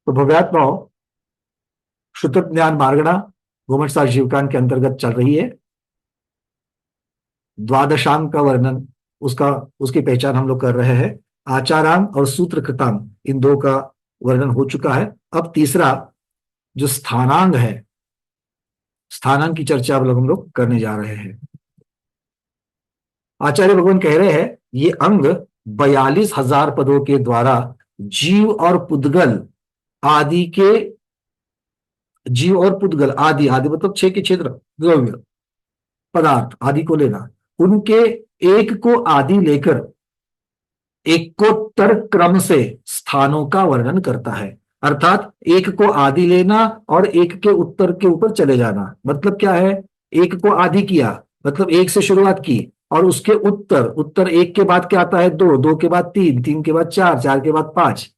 तो भव्यात्माओं, श्रुत ज्ञान मार्गणा घुमटसार जीवकान के अंतर्गत चल रही है। द्वादशांग का वर्णन, उसका उसकी पहचान हम लोग कर रहे हैं। आचारांग और सूत्रकृतांग, इन दो का वर्णन हो चुका है। अब तीसरा जो स्थानांग है, स्थानांग की चर्चा अब हम लोग करने जा रहे हैं। आचार्य भगवान कह रहे हैं ये अंग 42,000 पदों के द्वारा जीव और पुद्गल आदि के, जीव और पुद्गल आदि, आदि मतलब छह के क्षेत्र द्रव्य पदार्थ आदि को लेना, उनके एक को आदि लेकर एकोत्तर क्रम से स्थानों का वर्णन करता है। अर्थात एक को आदि लेना और एक के उत्तर के ऊपर चले जाना। मतलब क्या है? एक को आदि किया मतलब एक से शुरुआत की, और उसके उत्तर, उत्तर एक के बाद क्या आता है? दो, दो के बाद तीन, तीन के बाद चार, चार के बाद पांच।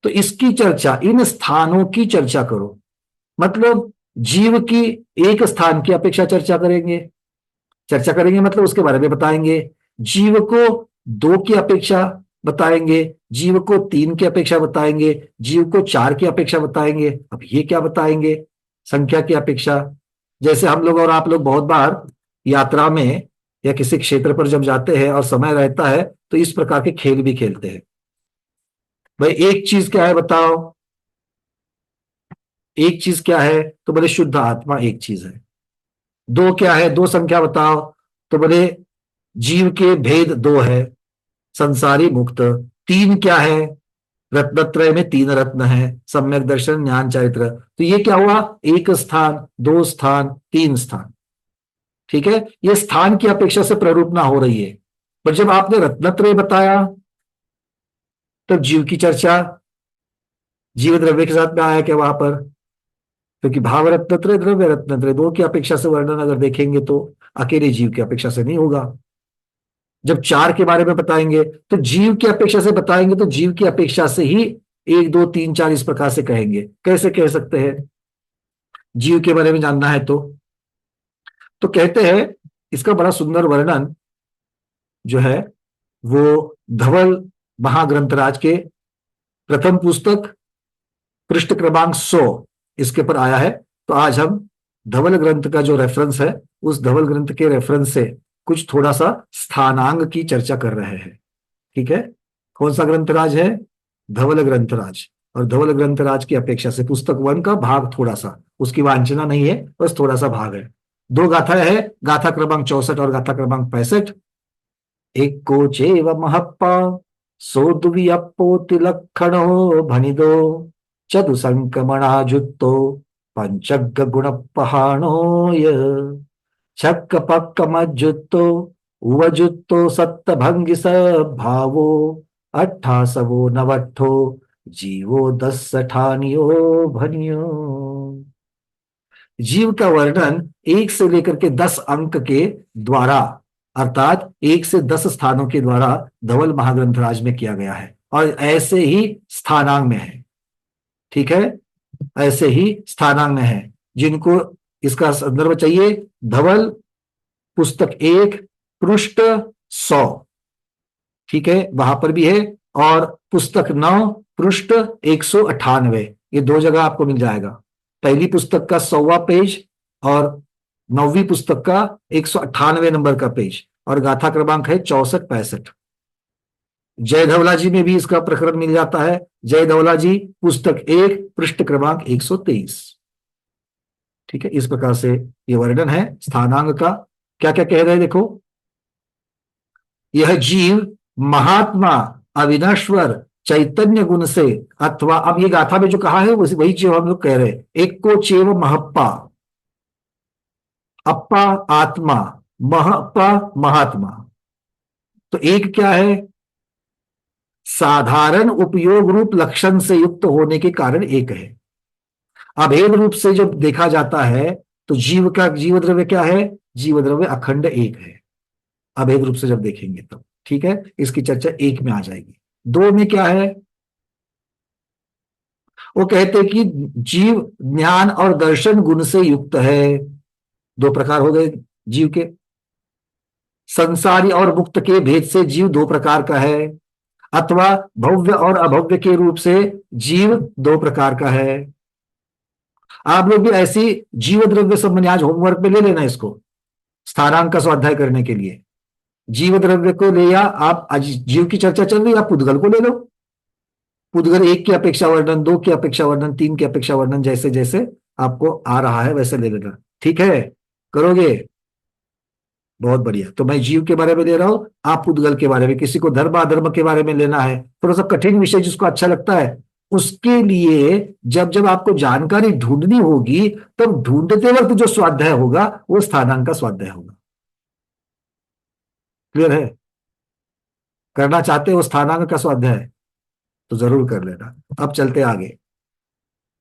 तो इसकी चर्चा, इन स्थानों की चर्चा करो। मतलब जीव की एक स्थान की अपेक्षा चर्चा करेंगे, चर्चा करेंगे मतलब उसके बारे में बताएंगे। जीव को दो की अपेक्षा बताएंगे, जीव को तीन की अपेक्षा बताएंगे, जीव को चार की अपेक्षा बताएंगे। अब ये क्या बताएंगे? संख्या की अपेक्षा। जैसे हम लोग और आप लोग बहुत बार यात्रा में या किसी क्षेत्र पर जब जाते हैं और समय रहता है तो इस प्रकार के खेल भी खेलते हैं। भाई एक चीज क्या है बताओ? एक चीज क्या है? तो बोले शुद्ध आत्मा एक चीज है। दो क्या है? दो संख्या बताओ। तो बोले जीव के भेद दो है, संसारी मुक्त। तीन क्या है? रत्नत्रय में तीन रत्न है, सम्यक दर्शन ज्ञान चरित्र। तो ये क्या हुआ? एक स्थान, दो स्थान, तीन स्थान। ठीक है, ये स्थान की अपेक्षा से प्ररूपना हो रही है। पर जब आपने रत्नत्रय बताया तब जीव की चर्चा जीव द्रव्य के साथ में आया क्या वहां पर? क्योंकि भाव रत्नत्रय, द्रव्य रत्नत्रय, दो की अपेक्षा से वर्णन अगर देखेंगे तो अकेले जीव की अपेक्षा से नहीं होगा। जब चार के बारे में बताएंगे तो जीव की अपेक्षा से बताएंगे, तो जीव की अपेक्षा से ही एक दो तीन चार इस प्रकार से कहेंगे। कैसे कह सकते हैं? जीव के बारे में जानना है तो कहते हैं इसका बड़ा सुंदर वर्णन जो है वो धवल महाग्रंथराज के प्रथम पुस्तक पृष्ठ क्रमांक 100 इसके पर आया है। तो आज हम धवल ग्रंथ का जो रेफरेंस है, उस धवल ग्रंथ के रेफरेंस से कुछ थोड़ा सा स्थानांग की चर्चा कर रहे हैं। ठीक है, कौन सा ग्रंथराज है? धवल ग्रंथराज। और धवल ग्रंथराज की अपेक्षा से पुस्तक 1 का भाग थोड़ा सा, उसकी वांछना नहीं है, बस थोड़ा सा भाग है। दो गाथा है, गाथा क्रमांक 64 और गाथा क्रमांक 65। एक को चेव महप्पा सोदुवी अप्पो तिलक्षणो भनिदो चतु संक्रमणाजुत्तो पंचग गुण पहाणो य छक्क पक्क मज्जुत्तो उवजुत्तो सत्त भंगि भावो अट्ठासवो नवट्ठो जीवो दस ठानियो भनियो। जीव का वर्णन एक से लेकर के 10 अंक के द्वारा, अर्थात एक से 10 स्थानों के द्वारा धवल महाग्रंथराज में किया गया है, और ऐसे ही स्थानांग में है। ठीक है, ऐसे ही स्थानांग में है। जिनको इसका संदर्भ चाहिए, धवल पुस्तक 1 पृष्ठ 100, ठीक है, वहां पर भी है। और पुस्तक 9 पृष्ठ 198, ये दो जगह आपको मिल जाएगा। पहली पुस्तक का 100वां पेज और 9वीं पुस्तक का 198 नंबर का पेज, और गाथा क्रमांक है 64-65। जय धवला जी में भी इसका प्रकरण मिल जाता है। जय धवला जी पुस्तक 1 पृष्ठ क्रमांक 123। ठीक है, इस प्रकार से ये वर्णन है स्थानांग का। क्या क्या कह रहे हैं देखो। यह जीव महात्मा अविनश्वर चैतन्य गुण से, अथवा अब ये गाथा में जो कहा है वही चीज हम लोग कह रहे हैं। एक को चेव महप्पा, अप्पा आत्मा, महप्पा महात्मा। तो एक क्या है? साधारण उपयोग रूप लक्षण से युक्त होने के कारण एक है। अभेद रूप से जब देखा जाता है तो जीव का जीव द्रव्य क्या है? जीव द्रव्य अखंड एक है, अभेद रूप से जब देखेंगे तब। ठीक है, इसकी चर्चा एक में आ जाएगी। दो में क्या है? वो कहते हैं कि जीव ज्ञान और दर्शन गुण से युक्त है। दो प्रकार हो गए जीव के। संसारी और मुक्त के भेद से जीव दो प्रकार का है। अथवा भव्य और अभव्य के रूप से जीव दो प्रकार का है। आप लोग भी ऐसी जीव द्रव्य संबंधी आज होमवर्क में ले लेना इसको, स्थानांक का स्वाध्याय करने के लिए। जीव द्रव्य को ले, या आप आज जीव की चर्चा चल रही है, आप पुद्गल को ले लो। पुद्गल एक की अपेक्षा वर्णन, दो की अपेक्षा वर्णन, तीन की अपेक्षा वर्णन, जैसे जैसे आपको आ रहा है वैसे ले लेना। ठीक है, करोगे? बहुत बढ़िया। तो मैं जीव के बारे में ले रहा हूं, आप पुद्गल के बारे में। किसी को धर्म अधर्म के बारे में लेना है, थोड़ा सा कठिन विषय जिसको अच्छा लगता है, उसके लिए जब जब आपको जानकारी ढूंढनी होगी, तब ढूंढते वक्त जो स्वाध्याय होगा वो स्थानांक का स्वाध्याय होगा। क्लियर है? करना चाहते हो स्थानांक का स्वाध्याय तो जरूर कर लेना। अब चलते आगे।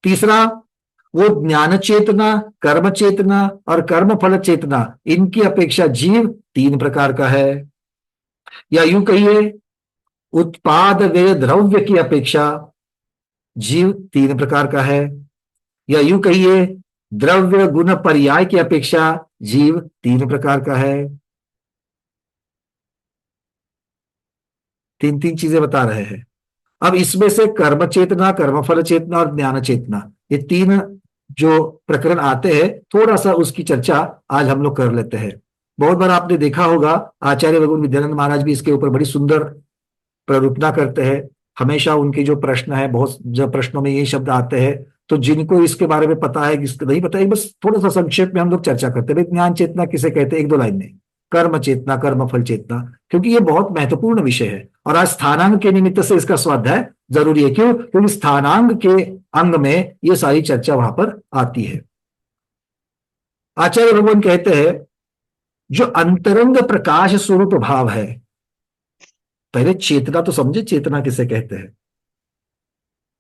तीसरा, वो ज्ञान चेतना, कर्म चेतना और कर्म फल चेतना, इनकी अपेक्षा जीव तीन प्रकार का है। या यूं कहिए, उत्पाद वे द्रव्य की अपेक्षा जीव तीन प्रकार का है। या यूं कहिए, द्रव्य गुण पर्याय की अपेक्षा जीव तीन प्रकार का है। तीन तीन चीजें बता रहे हैं। अब इसमें से कर्म चेतना, कर्मफल चेतना और ज्ञान चेतना, ये तीन जो प्रकरण आते हैं, थोड़ा सा उसकी चर्चा आज हम लोग कर लेते हैं। बहुत बार आपने देखा होगा, आचार्य भगवान विद्यानंद महाराज भी इसके ऊपर बड़ी सुंदर प्ररूपना करते हैं। हमेशा उनके जो प्रश्न है, बहुत जब प्रश्नों में ये शब्द आते हैं, तो जिनको इसके बारे में पता है, किसको नहीं पता है, बस थोड़ा सा संक्षेप में हम लोग चर्चा करते हैं। भाई ज्ञान चेतना किसे कहते हैं, एक दो लाइन में। कर्म चेतना, कर्म फल चेतना, क्योंकि ये बहुत महत्वपूर्ण विषय है और आज स्थानांक के निमित्त से इसका स्वाध्याय जरूरी है। क्यों? क्योंकि स्थानांक के अंग में ये सारी चर्चा वहां पर आती है। आचार्य भगवान कहते हैं, जो अंतरंग प्रकाश स्वरूप भाव है, पहले चेतना तो समझे, चेतना किसे कहते हैं।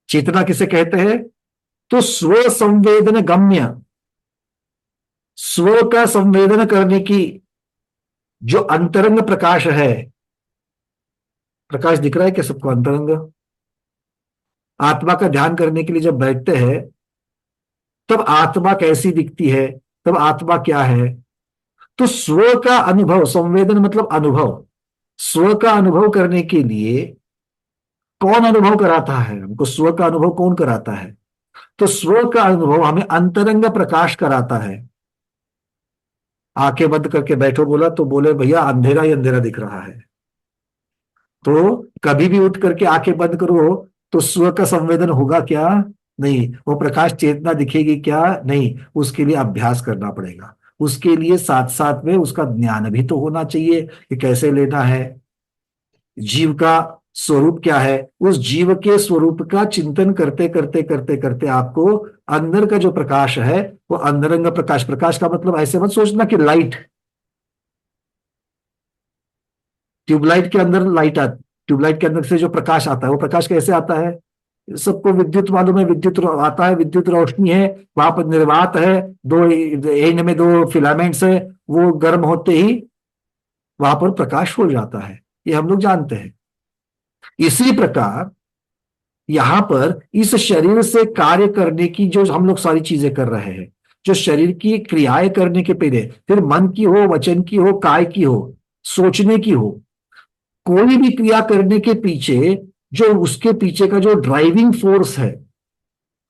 चेतना किसे कहते हैं? तो स्व संवेदन गम्य, स्व का संवेदन करने की जो अंतरंग प्रकाश है। प्रकाश दिख रहा है क्या सबको? अंतरंग आत्मा का ध्यान करने के लिए जब बैठते हैं, तब आत्मा कैसी दिखती है, तब आत्मा क्या है? तो स्व का अनुभव, संवेदन मतलब अनुभव, स्व का अनुभव करने के लिए कौन अनुभव कराता है हमको? स्व का अनुभव कौन कराता है? तो स्व का अनुभव हमें अंतरंग प्रकाश कराता है। आंखें बंद करके बैठो बोला तो बोले भैया अंधेरा ही अंधेरा दिख रहा है, तो कभी भी उठ करके आंखें बंद करो तो स्व का संवेदन होगा क्या? नहीं। वो प्रकाश चेतना दिखेगी क्या? नहीं। उसके लिए अभ्यास करना पड़ेगा। उसके लिए साथ साथ में उसका ज्ञान भी तो होना चाहिए कि कैसे लेना है, जीव का स्वरूप क्या है। उस जीव के स्वरूप का चिंतन करते करते करते करते आपको अंदर का जो प्रकाश है, वो अंतरंग प्रकाश, प्रकाश का मतलब ऐसे मत सोचना कि लाइट, ट्यूबलाइट के अंदर लाइट आती, ट्यूबलाइट के अंदर से जो प्रकाश आता है, वो प्रकाश कैसे आता है? सबको विद्युत मालूम है, विद्युत आता है, विद्युत रोशनी है, वहां पर निर्वात है, दो एंड में दो फिलामेंट्स है, वो गर्म होते ही वहां पर प्रकाश हो जाता है, ये हम लोग जानते हैं। इसी प्रकार यहां पर इस शरीर से कार्य करने की जो हम लोग सारी चीजें कर रहे हैं, जो शरीर की क्रियाएं करने के पहले, फिर मन की हो, वचन की हो, काय की हो, सोचने की हो, कोई भी क्रिया करने के पीछे जो उसके पीछे का जो ड्राइविंग फोर्स है,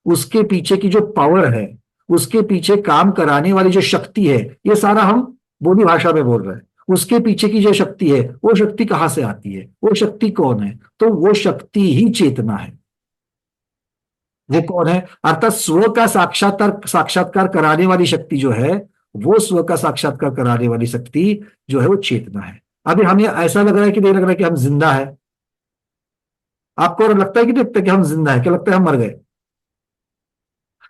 उसके पीछे की जो पावर है, उसके पीछे काम कराने वाली जो शक्ति है, ये सारा हम बोली भाषा में बोल रहे हैं। उसके पीछे की जो शक्ति है, वो शक्ति कहां से आती है? वो शक्ति कौन है? तो वो शक्ति ही चेतना है। वो कौन है? अर्थात स्व का साक्षात्कार साक्षात्कार कराने वाली शक्ति जो है, वो स्व का साक्षात्कार कराने वाली शक्ति जो है वो चेतना है। अभी हमें ऐसा लग रहा है कि नहीं लग रहा है कि हम जिंदा है? आपको लगता है कि नहीं लगता कि हम जिंदा है? क्या लगता है हम मर गए?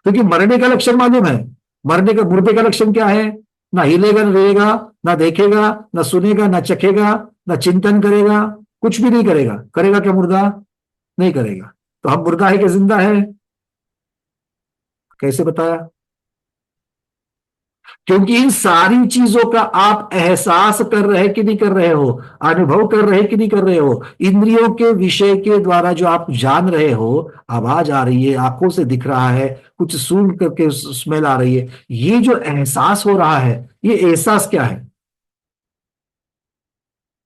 क्योंकि मरने का लक्षण मालूम है। मरने का, मुर्दे का लक्षण क्या है? ना हिलेगा, ना रहेगा, ना देखेगा, ना सुनेगा, ना चखेगा, ना चिंतन करेगा, कुछ भी नहीं करेगा। करेगा क्या मुर्दा? नहीं करेगा। तो हम मुर्दा है कि जिंदा है? कैसे बताया? क्योंकि इन सारी चीजों का आप एहसास कर रहे कि नहीं कर रहे हो, अनुभव कर रहे कि नहीं कर रहे हो। इंद्रियों के विषय के द्वारा जो आप जान रहे हो, आवाज आ रही है, आंखों से दिख रहा है, कुछ सूंघ करके स्मेल आ रही है, ये जो एहसास हो रहा है, ये एहसास क्या है?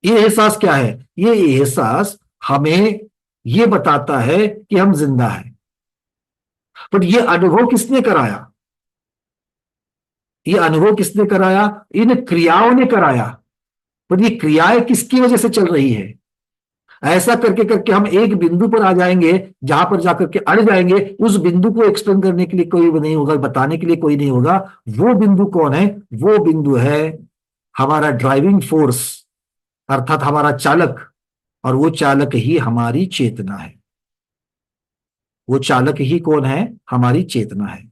ये एहसास क्या है? ये एहसास हमें ये बताता है कि हम जिंदा हैं। बट ये अनुभव किसने कराया? ये अनुभव किसने कराया? इन क्रियाओं ने कराया। बट ये क्रियाएं किसकी वजह से चल रही है? ऐसा करके करके हम एक बिंदु पर आ जाएंगे, जहां पर जाकर के अड़ जाएंगे। उस बिंदु को एक्सप्लेन करने के लिए कोई नहीं होगा, बताने के लिए कोई नहीं होगा। वो बिंदु कौन है? वो बिंदु है हमारा ड्राइविंग फोर्स, अर्थात हमारा चालक। और वो चालक ही हमारी चेतना है। वो चालक ही कौन है? हमारी चेतना है।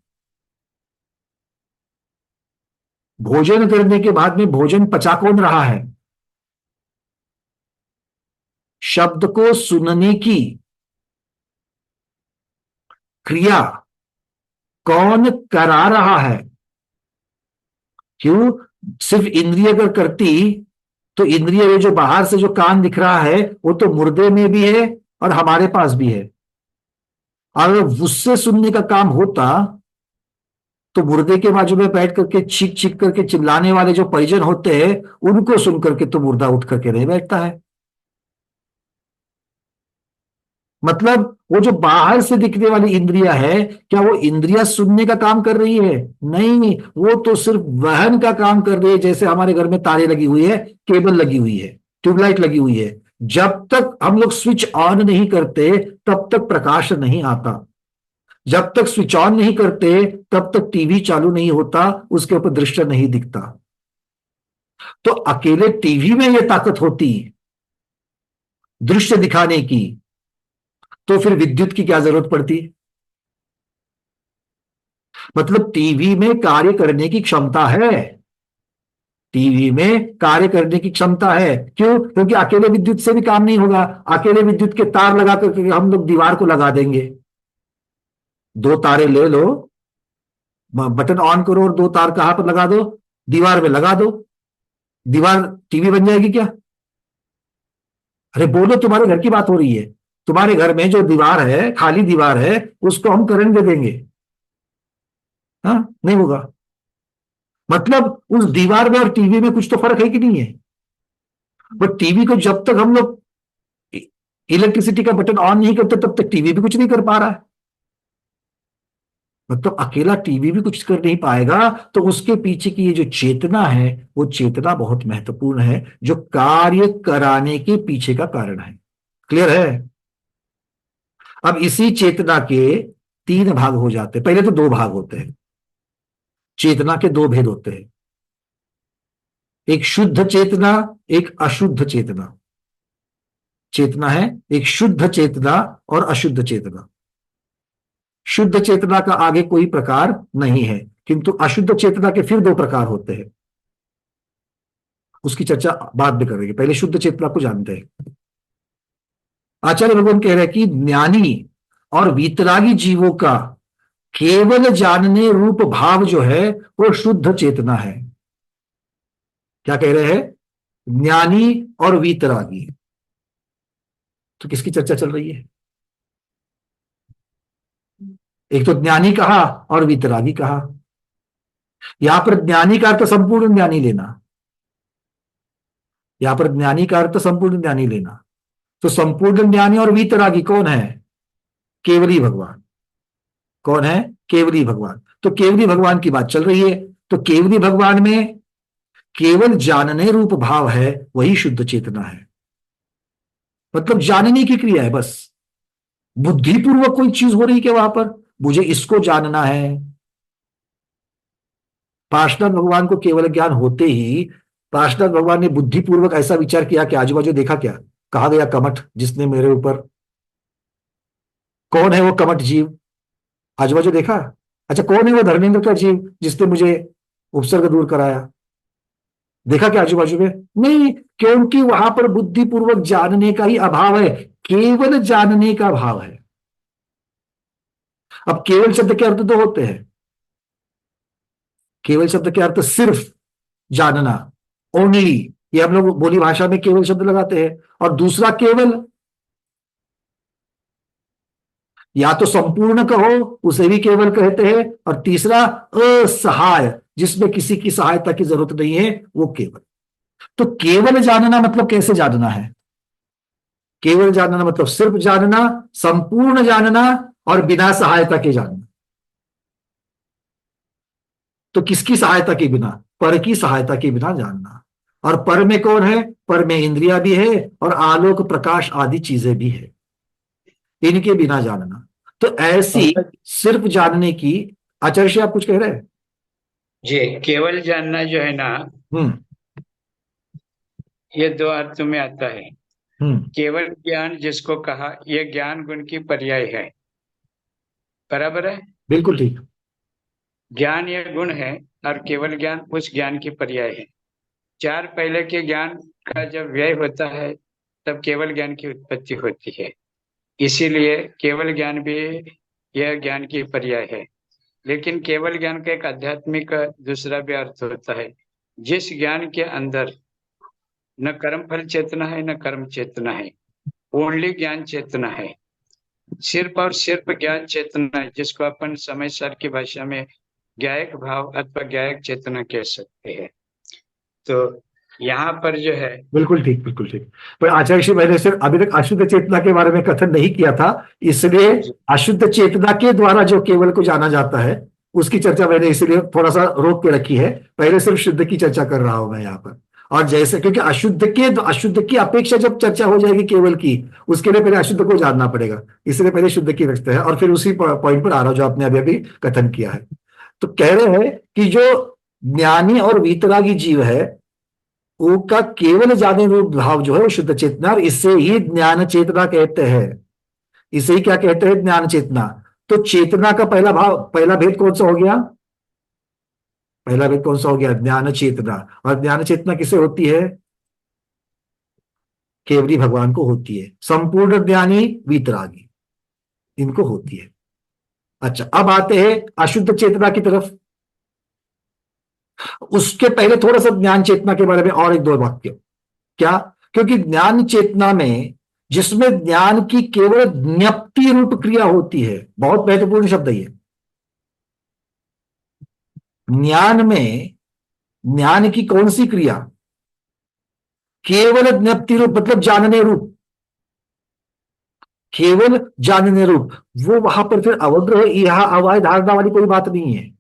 भोजन करने के बाद में भोजन पचा कौन रहा है? शब्द को सुनने की क्रिया कौन करा रहा है? क्यों? सिर्फ इंद्रिय अगर करती, तो इंद्रिय में जो बाहर से जो कान दिख रहा है, वो तो मुर्दे में भी है और हमारे पास भी है। और अगर उससे सुनने का काम होता, तो मुर्दे के बाजू में बैठ करके चीख चीख करके चिल्लाने वाले जो परिजन होते हैं, उनको सुन करके तो मुर्दा उठ करके नहीं बैठता है। मतलब वो जो बाहर से दिखने वाली इंद्रिया है, क्या वो इंद्रिया सुनने का काम कर रही है? नहीं, वो तो सिर्फ वहन का काम कर रही है। जैसे हमारे घर में तारे लगी हुई है, केबल लगी हुई है, ट्यूबलाइट लगी हुई है। जब तक हम लोग स्विच ऑन नहीं करते, तब तक प्रकाश नहीं आता। जब तक स्विच ऑन नहीं करते, तब तक टीवी चालू नहीं होता, उसके ऊपर दृश्य नहीं दिखता। तो अकेले टीवी में यह ताकत होती दृश्य दिखाने की, तो फिर विद्युत की क्या जरूरत पड़ती? मतलब टीवी में कार्य करने की क्षमता है। टीवी में कार्य करने की क्षमता है। क्यों? क्योंकि अकेले विद्युत से भी काम नहीं होगा। अकेले विद्युत के तार लगा करके हम लोग दीवार को लगा देंगे। दो तारे ले लो, बटन ऑन करो और दो तार कहां पर लगा दो? दीवार में लगा दो। दीवार टीवी बन जाएगी क्या? अरे बोलो, तुम्हारे घर की बात हो रही है। तुम्हारे घर में जो दीवार है, खाली दीवार है, उसको हम करंट दे देंगे? हाँ, नहीं होगा। मतलब उस दीवार में और टीवी में कुछ तो फर्क है कि नहीं है? बट टीवी को जब तक हम लोग इलेक्ट्रिसिटी का बटन ऑन नहीं करते, तब तक टीवी भी कुछ नहीं कर पा रहा है। मतलब अकेला टीवी भी कुछ कर नहीं पाएगा। तो उसके पीछे की ये जो चेतना है, वो चेतना बहुत महत्वपूर्ण है, जो कार्य कराने के पीछे का कारण है। क्लियर है? अब इसी चेतना के तीन भाग हो जाते हैं। पहले तो दो भाग होते हैं। चेतना के दो भेद होते हैं, एक शुद्ध चेतना, एक अशुद्ध चेतना। चेतना है एक शुद्ध चेतना और अशुद्ध चेतना। शुद्ध चेतना का आगे कोई प्रकार नहीं है, किंतु अशुद्ध चेतना के फिर दो प्रकार होते हैं। उसकी चर्चा बाद में करेंगे, पहले शुद्ध चेतना को जानते हैं। आचार्य भगवान कह रहे हैं कि ज्ञानी और वीतरागी जीवों का केवल जानने रूप भाव जो है, वो शुद्ध चेतना है। क्या कह रहे हैं? ज्ञानी और वीतरागी। तो किसकी चर्चा चल रही है? एक तो ज्ञानी कहा और वीतरागी कहा। यहां पर ज्ञानी का अर्थ संपूर्ण ज्ञानी लेना। यहां पर ज्ञानी का अर्थ संपूर्ण ज्ञानी लेना। तो संपूर्ण ज्ञानी और वीतरागी कौन है? केवली भगवान। कौन है? केवली भगवान। तो केवली भगवान की बात चल रही है। तो केवली भगवान में केवल जानने रूप भाव है, वही शुद्ध चेतना है। मतलब जानने की क्रिया है बस। बुद्धिपूर्वक कोई चीज हो रही क्या वहां पर? मुझे इसको जानना है। पार्षद भगवान को केवल ज्ञान होते ही पार्षद भगवान ने बुद्धिपूर्वक ऐसा विचार किया कि आजू बाजू देखा क्या? कहा गया कमठ जिसने मेरे ऊपर, कौन है वो कमठ जीव? आजू बाजू देखा? अच्छा, कौन है वो धर्मेंद्र का जीव जिसने मुझे उपसर्ग दूर कराया? देखा क्या आजू बाजू में? नहीं, क्योंकि वहां पर बुद्धिपूर्वक जानने का ही अभाव है, केवल जानने का भाव है। अब केवल शब्द के अर्थ दो होते हैं। केवल शब्द के अर्थ सिर्फ जानना, ओनली, ये हम लोग बोली भाषा में केवल शब्द लगाते हैं। और दूसरा केवल, या तो संपूर्ण कहो, उसे भी केवल कहते हैं। और तीसरा असहाय, जिसमें किसी की सहायता की जरूरत नहीं है, वो केवल। तो केवल जानना मतलब कैसे जानना है? केवल जानना मतलब सिर्फ जानना, संपूर्ण जानना और बिना सहायता के जानना। तो किसकी सहायता के बिना? पर की सहायता के बिना जानना। और पर में कौन है? पर में इंद्रिया भी है और आलोक प्रकाश आदि चीजें भी है, इनके बिना जानना। तो ऐसी पंकज सिर्फ जानने की। आचार्य जी, आप कुछ कह रहे हैं? जी, केवल जानना जो है ना, हम्म। ये दो अर्थ में आता है। हम्म। केवल ज्ञान जिसको कहा, यह ज्ञान गुण की पर्याय है। बराबर है। बिल्कुल ठीक। ज्ञान यह गुण है और केवल ज्ञान उस ज्ञान की पर्याय है। चार पहले के ज्ञान का जब व्यय होता है, तब केवल ज्ञान की उत्पत्ति होती है। इसीलिए केवल ज्ञान भी यह ज्ञान की पर्याय है। लेकिन केवल ज्ञान का एक आध्यात्मिक दूसरा भी अर्थ होता है। जिस ज्ञान के अंदर न कर्म फल चेतना है, न कर्म चेतना है, ओनली ज्ञान चेतना है। सिर्फ और सिर्फ ज्ञान चेतना है, जिसको अपन समय सार की भाषा में ज्ञायक भाव अथवा ज्ञायक चेतना कह सकते हैं। तो यहाँ पर जो है, बिल्कुल ठीक, बिल्कुल ठीक। पर आचार्य श्री, मैंने सिर्फ अभी तक अशुद्ध चेतना के बारे में कथन नहीं किया था, इसलिए अशुद्ध चेतना के द्वारा जो केवल को जाना जाता है उसकी चर्चा मैंने इसलिए थोड़ा सा रोक के रखी है। पहले सिर्फ शुद्ध की चर्चा कर रहा हूं मैं यहाँ पर। और जैसे, क्योंकि अशुद्ध की अपेक्षा जब चर्चा हो जाएगी केवल की, उसके लिए पहले अशुद्ध को जानना पड़ेगा, इसलिए पहले शुद्ध की रखते हैं और फिर उसी पॉइंट पर आ रहा हूं जो आपने अभी अभी कथन किया है। तो कह रहे हैं कि जो ज्ञानी और वीतरागी जीव है, वो का केवल जाने रूप भाव जो है वो शुद्ध चेतना, और इससे ही ज्ञान चेतना कहते हैं। इसे ही क्या कहते हैं? ज्ञान चेतना। तो चेतना का पहला भाव, पहला भेद कौन सा हो गया? पहला भेद कौन सा हो गया? ज्ञान चेतना। और ज्ञान चेतना किसे होती है? केवली भगवान को होती है। संपूर्ण ज्ञानी वीतरागी, इनको होती है। अच्छा, अब आते हैं अशुद्ध चेतना की तरफ। उसके पहले थोड़ा सा ज्ञान चेतना के बारे में और एक दो वाक्य। क्या? क्योंकि ज्ञान चेतना में, जिसमें ज्ञान की केवल ज्ञप्ति रूप क्रिया होती है, बहुत महत्वपूर्ण शब्द है ये। ज्ञान में ज्ञान की कौन सी क्रिया? केवल ज्ञप्ति रूप, मतलब जानने रूप, केवल जानने रूप। वो वहां पर फिर अवग्रह यह अवैध धारणा वाली कोई बात नहीं है।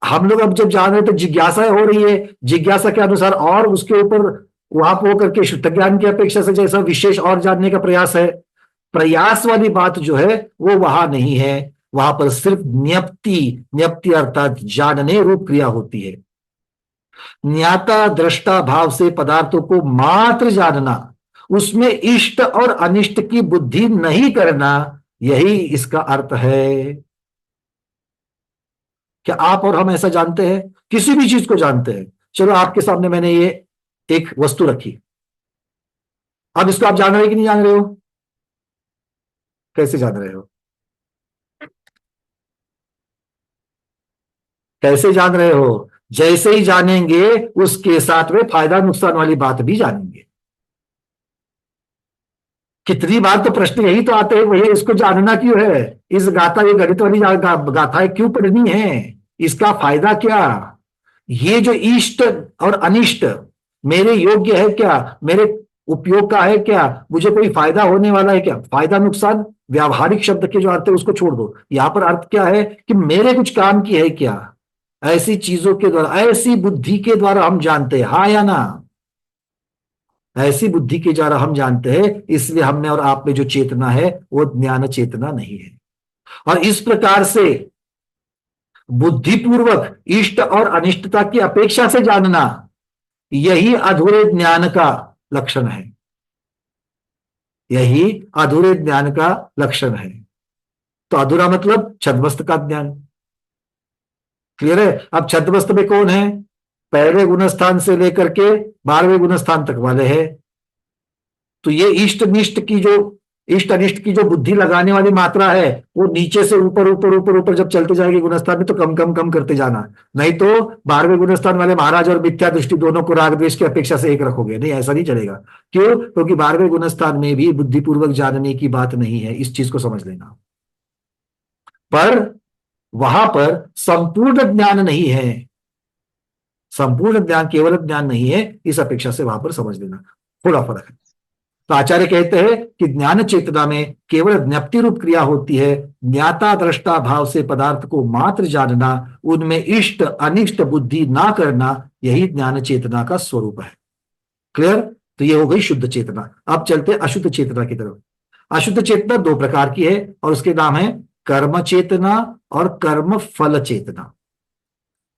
हम लोग अब जब जान रहे हैं तो जिज्ञासा हो रही है, जिज्ञासा के अनुसार और उसके ऊपर वहां पर होकर के शुद्ध ज्ञान की अपेक्षा से जैसा विशेष और जानने का प्रयास है। प्रयास वाली बात जो है वो वहां नहीं है। वहां पर सिर्फ ज्ञप्ति, ज्ञप्ति अर्थात जानने रूप क्रिया होती है। ज्ञाता दृष्टा भाव से पदार्थों को मात्र जानना, उसमें इष्ट और अनिष्ट की बुद्धि नहीं करना, यही इसका अर्थ है। क्या आप और हम ऐसा जानते हैं? किसी भी चीज को जानते हैं। चलो, आपके सामने मैंने ये एक वस्तु रखी, अब इसको आप जान रहे हो कि नहीं जान रहे हो? कैसे जान रहे हो? कैसे जान रहे हो? जैसे ही जानेंगे उसके साथ में फायदा नुकसान वाली बात भी जानेंगे। कितनी बार तो प्रश्न यही तो आते हैं, भैया इसको जानना क्यों है? इस गाथा, ये गणित वाली गाथाएं क्यों पढ़नी है? इसका फायदा क्या? ये जो इष्ट और अनिष्ट मेरे योग्य है क्या? मेरे उपयोग का है क्या? मुझे कोई फायदा होने वाला है क्या? फायदा नुकसान व्यावहारिक शब्द के जो अर्थ है उसको छोड़ दो, यहां पर अर्थ क्या है कि मेरे कुछ काम की है क्या? ऐसी चीजों के द्वारा, ऐसी बुद्धि के द्वारा हम जानते हैं, हाँ या ना? ऐसी बुद्धि के द्वारा हम जानते हैं, इसलिए हमने और आप में जो चेतना है वो ज्ञान चेतना नहीं है। और इस प्रकार से बुद्धिपूर्वक इष्ट और अनिष्टता की अपेक्षा से जानना, यही अधूरे ज्ञान का लक्षण है। यही अधूरे ज्ञान का लक्षण है। तो अधूरा मतलब छद्मस्त का ज्ञान। क्लियर है? अब छद्मस्त में कौन है? पहले गुणस्थान से लेकर के 12वें गुणस्थान तक वाले हैं। तो ये इष्ट अनिष्ट की जो बुद्धि लगाने वाली मात्रा है, वो नीचे से ऊपर ऊपर ऊपर ऊपर जब चलते जाएगी गुणस्थान में, तो कम कम कम करते जाना। नहीं तो 12वें गुणस्थान वाले महाराज और मिथ्या दृष्टि दोनों को राग द्वेष की अपेक्षा से एक रखोगे, नहीं, ऐसा नहीं चलेगा। क्यों? क्योंकि 12वें गुणस्थान में भी बुद्धिपूर्वक जानने की बात नहीं है, इस चीज को समझ लेना। पर वहां पर संपूर्ण ज्ञान नहीं है, संपूर्ण ज्ञान, केवल ज्ञान नहीं है, इस अपेक्षा से वहां पर समझ लेना। थोड़ा फर्क है। तो आचार्य कहते हैं कि ज्ञान चेतना में केवल ज्ञप्ति रूप क्रिया होती है, ज्ञाता दृष्टा भाव से पदार्थ को मात्र जानना, उनमें इष्ट अनिष्ट बुद्धि ना करना, यही ज्ञान चेतना का स्वरूप है। क्लियर? तो ये हो गई शुद्ध चेतना। अब चलते हैं अशुद्ध चेतना की तरफ। अशुद्ध चेतना दो प्रकार की है और उसके नाम है कर्म चेतना और कर्म फल चेतना।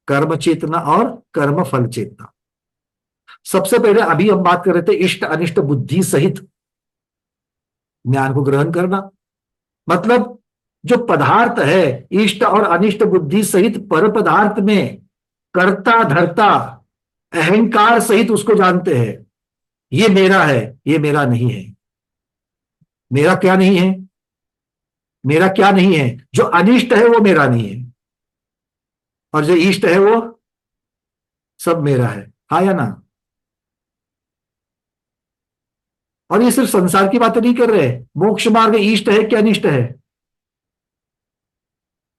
कर्म चेतना और कर्म फल चेतना। सबसे पहले अभी हम बात कर रहे थे इष्ट अनिष्ट बुद्धि सहित ज्ञान को ग्रहण करना। मतलब जो पदार्थ है इष्ट और अनिष्ट बुद्धि सहित पर पदार्थ में कर्ता धर्ता अहंकार सहित उसको जानते हैं, ये मेरा है, ये मेरा नहीं है। मेरा क्या नहीं है? मेरा क्या नहीं है? जो अनिष्ट है वो मेरा नहीं है और जो इष्ट है वो सब मेरा है। हाँ या ना? और ये सिर्फ संसार की बातें नहीं कर रहे, मोक्ष मार्ग इष्ट है कि अनिष्ट है?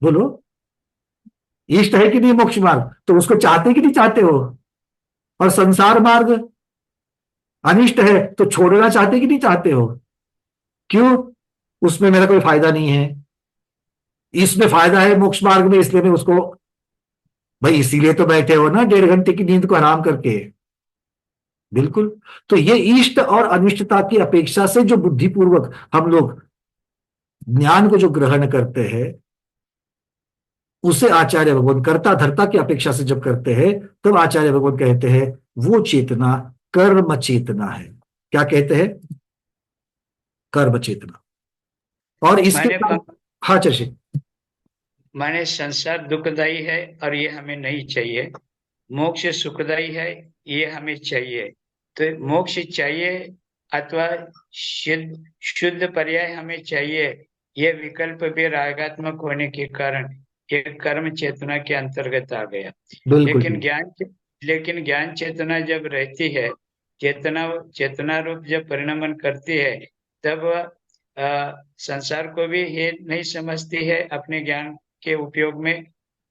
बोलो, इष्ट है कि नहीं मोक्ष मार्ग? तो उसको चाहते कि नहीं चाहते हो? और संसार मार्ग अनिष्ट है तो छोड़ना चाहते कि नहीं चाहते हो? क्यों? उसमें मेरा कोई फायदा नहीं है, इसमें फायदा है मोक्ष मार्ग में, इसलिए मैं उसको, भाई इसीलिए तो बैठे हो ना 1.5 घंटे की नींद को आराम करके। बिल्कुल। तो ये इष्ट और अनिष्टता की अपेक्षा से जो बुद्धिपूर्वक हम लोग ज्ञान को जो ग्रहण करते हैं, उसे आचार्य भगवान कर्ता धर्ता की अपेक्षा से जब करते हैं, तब आचार्य भगवान कहते हैं वो चेतना कर्म चेतना है। क्या कहते हैं? कर्म चेतना। और इसके हाँ चर्षित, माने संसार दुखदाई है और ये हमें नहीं चाहिए, मोक्ष सुखदाई है ये हमें चाहिए। तो मोक्ष चाहिए अथवा शुद्ध शुद्ध पर्याय हमें चाहिए, ये विकल्प भी रागात्मक होने के कारण ये कर्म चेतना के अंतर्गत आ गया। बिल्कुल। लेकिन ज्ञान चेतना जब रहती है, चेतना चेतना रूप जब परिणमन करती है, तब संसार को भी ये नहीं समझती है अपने ज्ञान के उपयोग में,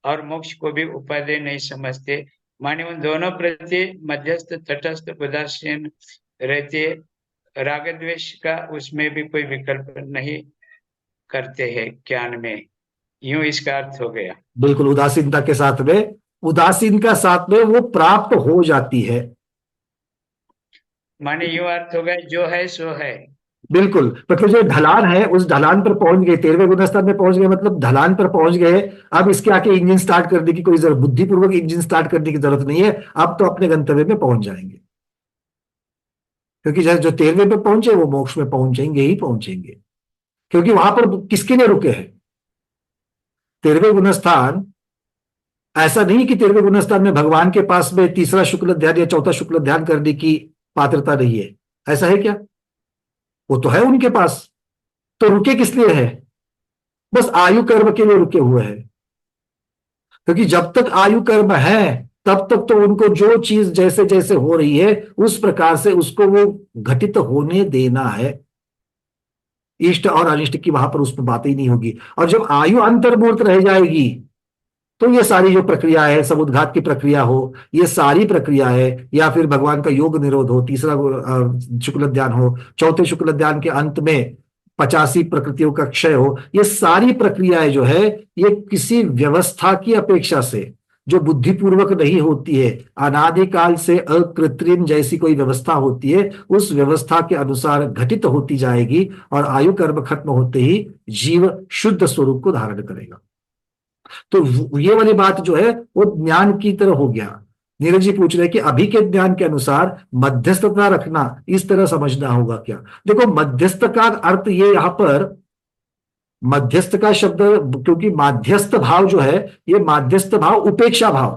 और मोक्ष को भी उपादेय नहीं समझते। माने उन दोनों प्रति मध्यस्थ तटस्थ उदासीन रहते, राग द्वेष का उसमें भी कोई विकल्प नहीं करते हैं ज्ञान में। यूं इसका अर्थ हो गया। बिल्कुल, उदासीनता के साथ में, उदासीन का साथ में वो प्राप्त हो जाती है। माने यूं अर्थ हो गया, जो है सो है। बिल्कुल, मतलब जो ढलान है उस ढलान पर पहुंच गए, 13वें गुणस्तर में पहुंच गए, मतलब ढलान पर पहुंच गए। अब इसके आके इंजन स्टार्ट करने की कोई जरूरत, बुद्धिपूर्वक इंजन स्टार्ट करने की जरूरत नहीं है। अब तो अपने गंतव्य में पहुंच जाएंगे, क्योंकि जो 13वें पे पहुंचे वो मोक्ष में पहुंचेंगे ही पहुंचेंगे। क्योंकि वहां पर किसके लिए रुके हैं? 13वें गुणस्थान ऐसा नहीं कि 13वें गुणस्थान में भगवान के पास में तीसरा शुक्ल ध्यान या चौथा शुक्ल ध्यान करने की पात्रता नहीं है। ऐसा है क्या? वो तो है उनके पास। तो रुके किस लिए है? बस आयु कर्म के लिए रुके हुए हैं। क्योंकि जब तक आयु कर्म है तब तक तो उनको जो चीज जैसे जैसे हो रही है उस प्रकार से उसको वो घटित होने देना है। इष्ट और अनिष्ट की वहां पर उसमें बात ही नहीं होगी। और जब आयु अंतर्मूर्त रह जाएगी तो ये सारी जो प्रक्रिया है, समुद्घात की प्रक्रिया हो, ये सारी प्रक्रिया है, या फिर भगवान का योग निरोध हो, तीसरा शुक्ल ध्यान हो, चौथे शुक्ल ध्यान के अंत में 85 प्रकृतियों का क्षय हो, ये सारी प्रक्रियाएं जो है ये किसी व्यवस्था की अपेक्षा से जो बुद्धिपूर्वक नहीं होती है, अनादिकाल से अकृत्रिम जैसी कोई व्यवस्था होती है, उस व्यवस्था के अनुसार घटित होती जाएगी और आयु कर्म खत्म होते ही जीव शुद्ध स्वरूप को धारण करेगा। तो ये वाली बात जो है वो ज्ञान की तरह हो गया। नीरज जी पूछ रहे हैं कि अभी के ज्ञान के अनुसार मध्यस्थता रखना इस तरह समझना होगा क्या? देखो, मध्यस्थ का अर्थ ये यहां पर मध्यस्थ का शब्द, क्योंकि माध्यस्थ भाव जो है ये माध्यस्थ भाव उपेक्षा भाव,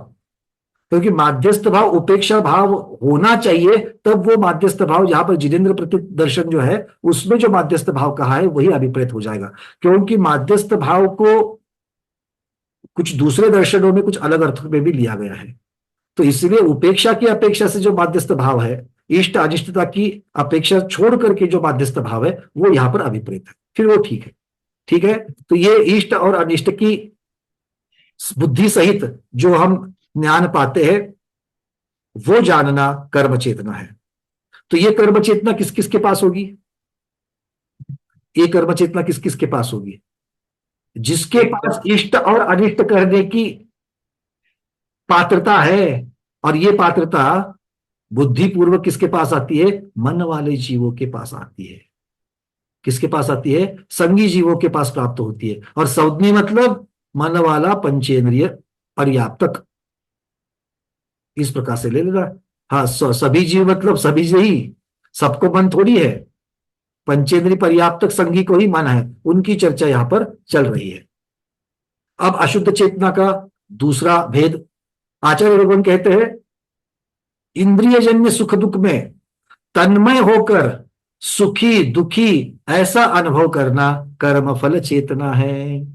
क्योंकि माध्यस्थ भाव उपेक्षा भाव होना चाहिए, तब वो माध्यस्थ भाव जहां पर जिनेन्द्र प्रति दर्शन जो है उसमें जो माध्यस्थ भाव कहा है वही अभिप्रेत हो जाएगा। क्योंकि माध्यस्थ भाव को कुछ दूसरे दर्शनों में कुछ अलग अर्थों में भी लिया गया है। तो इसलिए उपेक्षा की अपेक्षा से जो माध्यस्थ भाव है, इष्ट अनिष्टता की अपेक्षा छोड़ करके जो माध्यस्थ भाव है वो यहां पर अभिप्रेत है, फिर वो ठीक है। ठीक है, तो ये इष्ट और अनिष्ट की बुद्धि सहित जो हम ज्ञान पाते हैं वो जानना कर्म चेतना है। तो ये कर्म चेतना किस किस के पास होगी? ये कर्म चेतना किस किस के पास होगी? जिसके एकदम। पास इष्ट और अनिष्ट करने की पात्रता है। और ये पात्रता बुद्धिपूर्वक किसके पास आती है? मन वाले जीवों के पास आती है। किसके पास आती है? संगी जीवों के पास प्राप्त होती है। और सौदनी मतलब मन वाला पंचेंद्रिय पर्याप्तक, इस प्रकार से ले लेना। हाँ, सभी जीव मतलब सभी ही, सबको मन थोड़ी है। पंचेंद्रिय पर्याप्तक संगी को ही मन है, उनकी चर्चा यहां पर चल रही है। अब अशुद्ध चेतना का दूसरा भेद, आचार्य भगवान कहते हैं इंद्रियजन्य सुख दुख में तन्मय होकर सुखी दुखी ऐसा अनुभव करना कर्म फल चेतना है।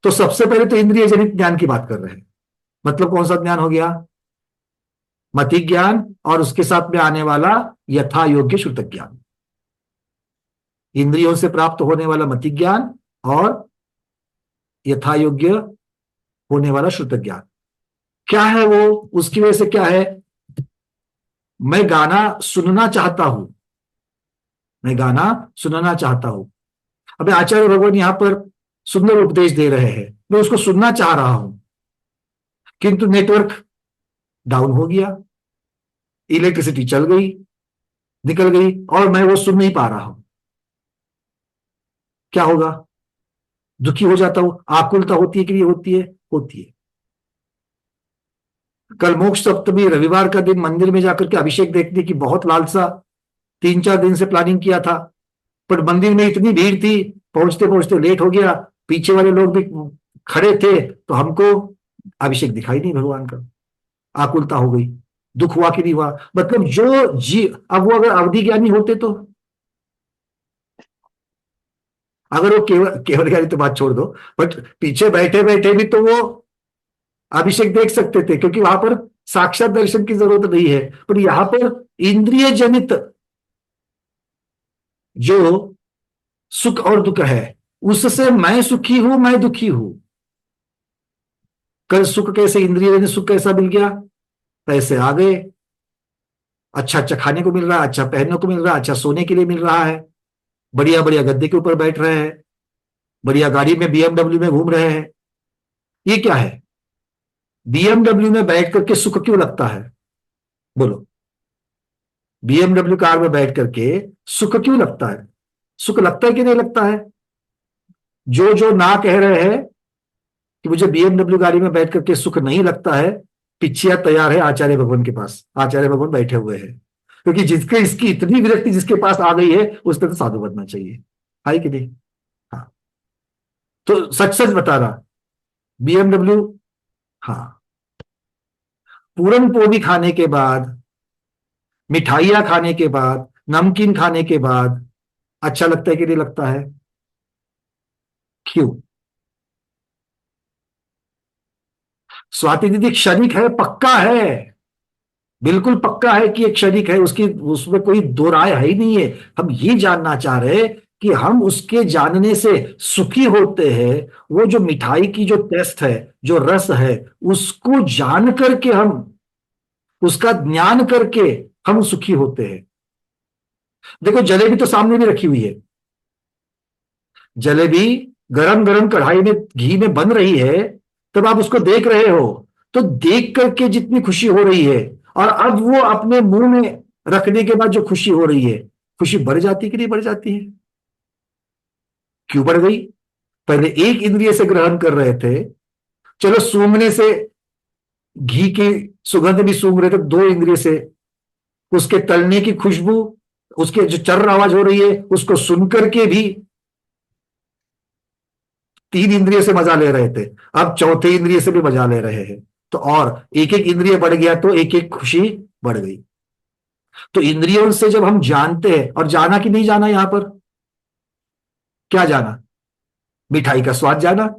तो सबसे पहले तो इंद्रिय जनित ज्ञान की बात कर रहे हैं। मतलब कौन सा ज्ञान हो गया? मति ज्ञान, और उसके साथ में आने वाला यथा योग्य श्रुत ज्ञान। इंद्रियों से प्राप्त होने वाला मति ज्ञान और यथा योग्य होने वाला श्रुत ज्ञान। क्या है वो? उसकी वजह से क्या है? मैं गाना सुनना चाहता हूं, मैं गाना सुनना चाहता हूं। अब आचार्य भगवान यहां पर सुंदर उपदेश दे रहे हैं, मैं उसको सुनना चाह रहा हूं, किंतु नेटवर्क डाउन हो गया, इलेक्ट्रिसिटी चल गई, निकल गई, और मैं वो सुन नहीं पा रहा हूं। क्या होगा? दुखी हो जाता हूं। आकुलता होती है कि नहीं होती है? होती है। कल मोक्ष सप्तमी रविवार का दिन मंदिर में जाकर के अभिषेक देखने की बहुत लालसा, 3-4 दिन से प्लानिंग किया था, पर मंदिर में इतनी भीड़ थी, पहुंचते पहुंचते लेट हो गया, पीछे वाले लोग भी खड़े थे, तो हमको अभिषेक दिखाई नहीं भगवान का। आकुलता हो गई, दुख हुआ कि नहीं हुआ? मतलब जो जी, अब वो अगर अवधि ज्ञानी होते तो, अगर वो केवल केवल ज्ञानी तो बात छोड़ दो, बट पीछे बैठे बैठे भी तो वो अभिषेक देख सकते थे, क्योंकि वहां पर साक्षात दर्शन की जरूरत नहीं है। पर यहां पर इंद्रिय जनित जो सुख और दुख है, उससे मैं सुखी हूं, मैं दुखी हूं। कल सुख कैसे, इंद्रिय जनित सुख कैसा मिल गया? पैसे आ गए, अच्छा अच्छा खाने को मिल रहा है, अच्छा पहनने को मिल रहा है, अच्छा सोने के लिए मिल रहा है, बढ़िया बढ़िया गद्दे के ऊपर बैठ रहे हैं, बढ़िया गाड़ी में बीएमडब्ल्यू में घूम रहे हैं। ये क्या है? बीएमडब्ल्यू में बैठ करके सुख क्यों लगता है? बोलो, बीएमडब्ल्यू कार में बैठ करके सुख क्यों लगता है? सुख लगता है कि नहीं लगता है? जो जो ना कह रहे हैं कि मुझे बीएमडब्ल्यू गाड़ी में बैठ करके सुख नहीं लगता है, पिछिया तैयार है आचार्य भगवान के पास। आचार्य भगवान बैठे हुए हैं, क्योंकि जिसके इसकी इतनी विरक्ति जिसके पास आ गई है, उसने तो साधु बनना चाहिए। है कि नहीं? हाँ, तो सच सच बता रहा, बीएमडब्ल्यू, हाँ, पूरन पोली खाने के बाद, मिठाइयां खाने के बाद, नमकीन खाने के बाद अच्छा लगता है कि नहीं लगता है? क्यों? स्वाति दीदी, क्षणिक है, पक्का है, बिल्कुल पक्का है कि एक क्षणिक है, उसकी उसमें कोई दो राय है ही नहीं है। हम ये जानना चाह रहे हैं कि हम उसके जानने से सुखी होते हैं। वो जो मिठाई की जो टेस्ट है, जो रस है, उसको जान करके हम, उसका ज्ञान करके हम सुखी होते हैं। देखो, जलेबी तो सामने भी रखी हुई है, जलेबी गरम गरम कढ़ाई में घी में बन रही है, तब आप उसको देख रहे हो, तो देख करके जितनी खुशी हो रही है, और अब वो अपने मुंह में रखने के बाद जो खुशी हो रही है, खुशी बढ़ जाती है कि नहीं बढ़ जाती है? क्यों बढ़ गई? पहले एक इंद्रिय से ग्रहण कर रहे थे, चलो सूंघने से, घी की सुगंध भी सूंघ रहे थे, दो इंद्रिय से, उसके तलने की खुशबू, उसके जो चर्र आवाज हो रही है उसको सुन करके भी तीन इंद्रिय से मजा ले रहे थे, अब चौथे इंद्रिय से भी मजा ले रहे हैं। तो और एक एक इंद्रिय बढ़ गया तो एक एक खुशी बढ़ गई। तो इंद्रियों से जब हम जानते हैं, और जाना कि नहीं जाना, यहां पर क्या जाना? मिठाई का स्वाद जाना,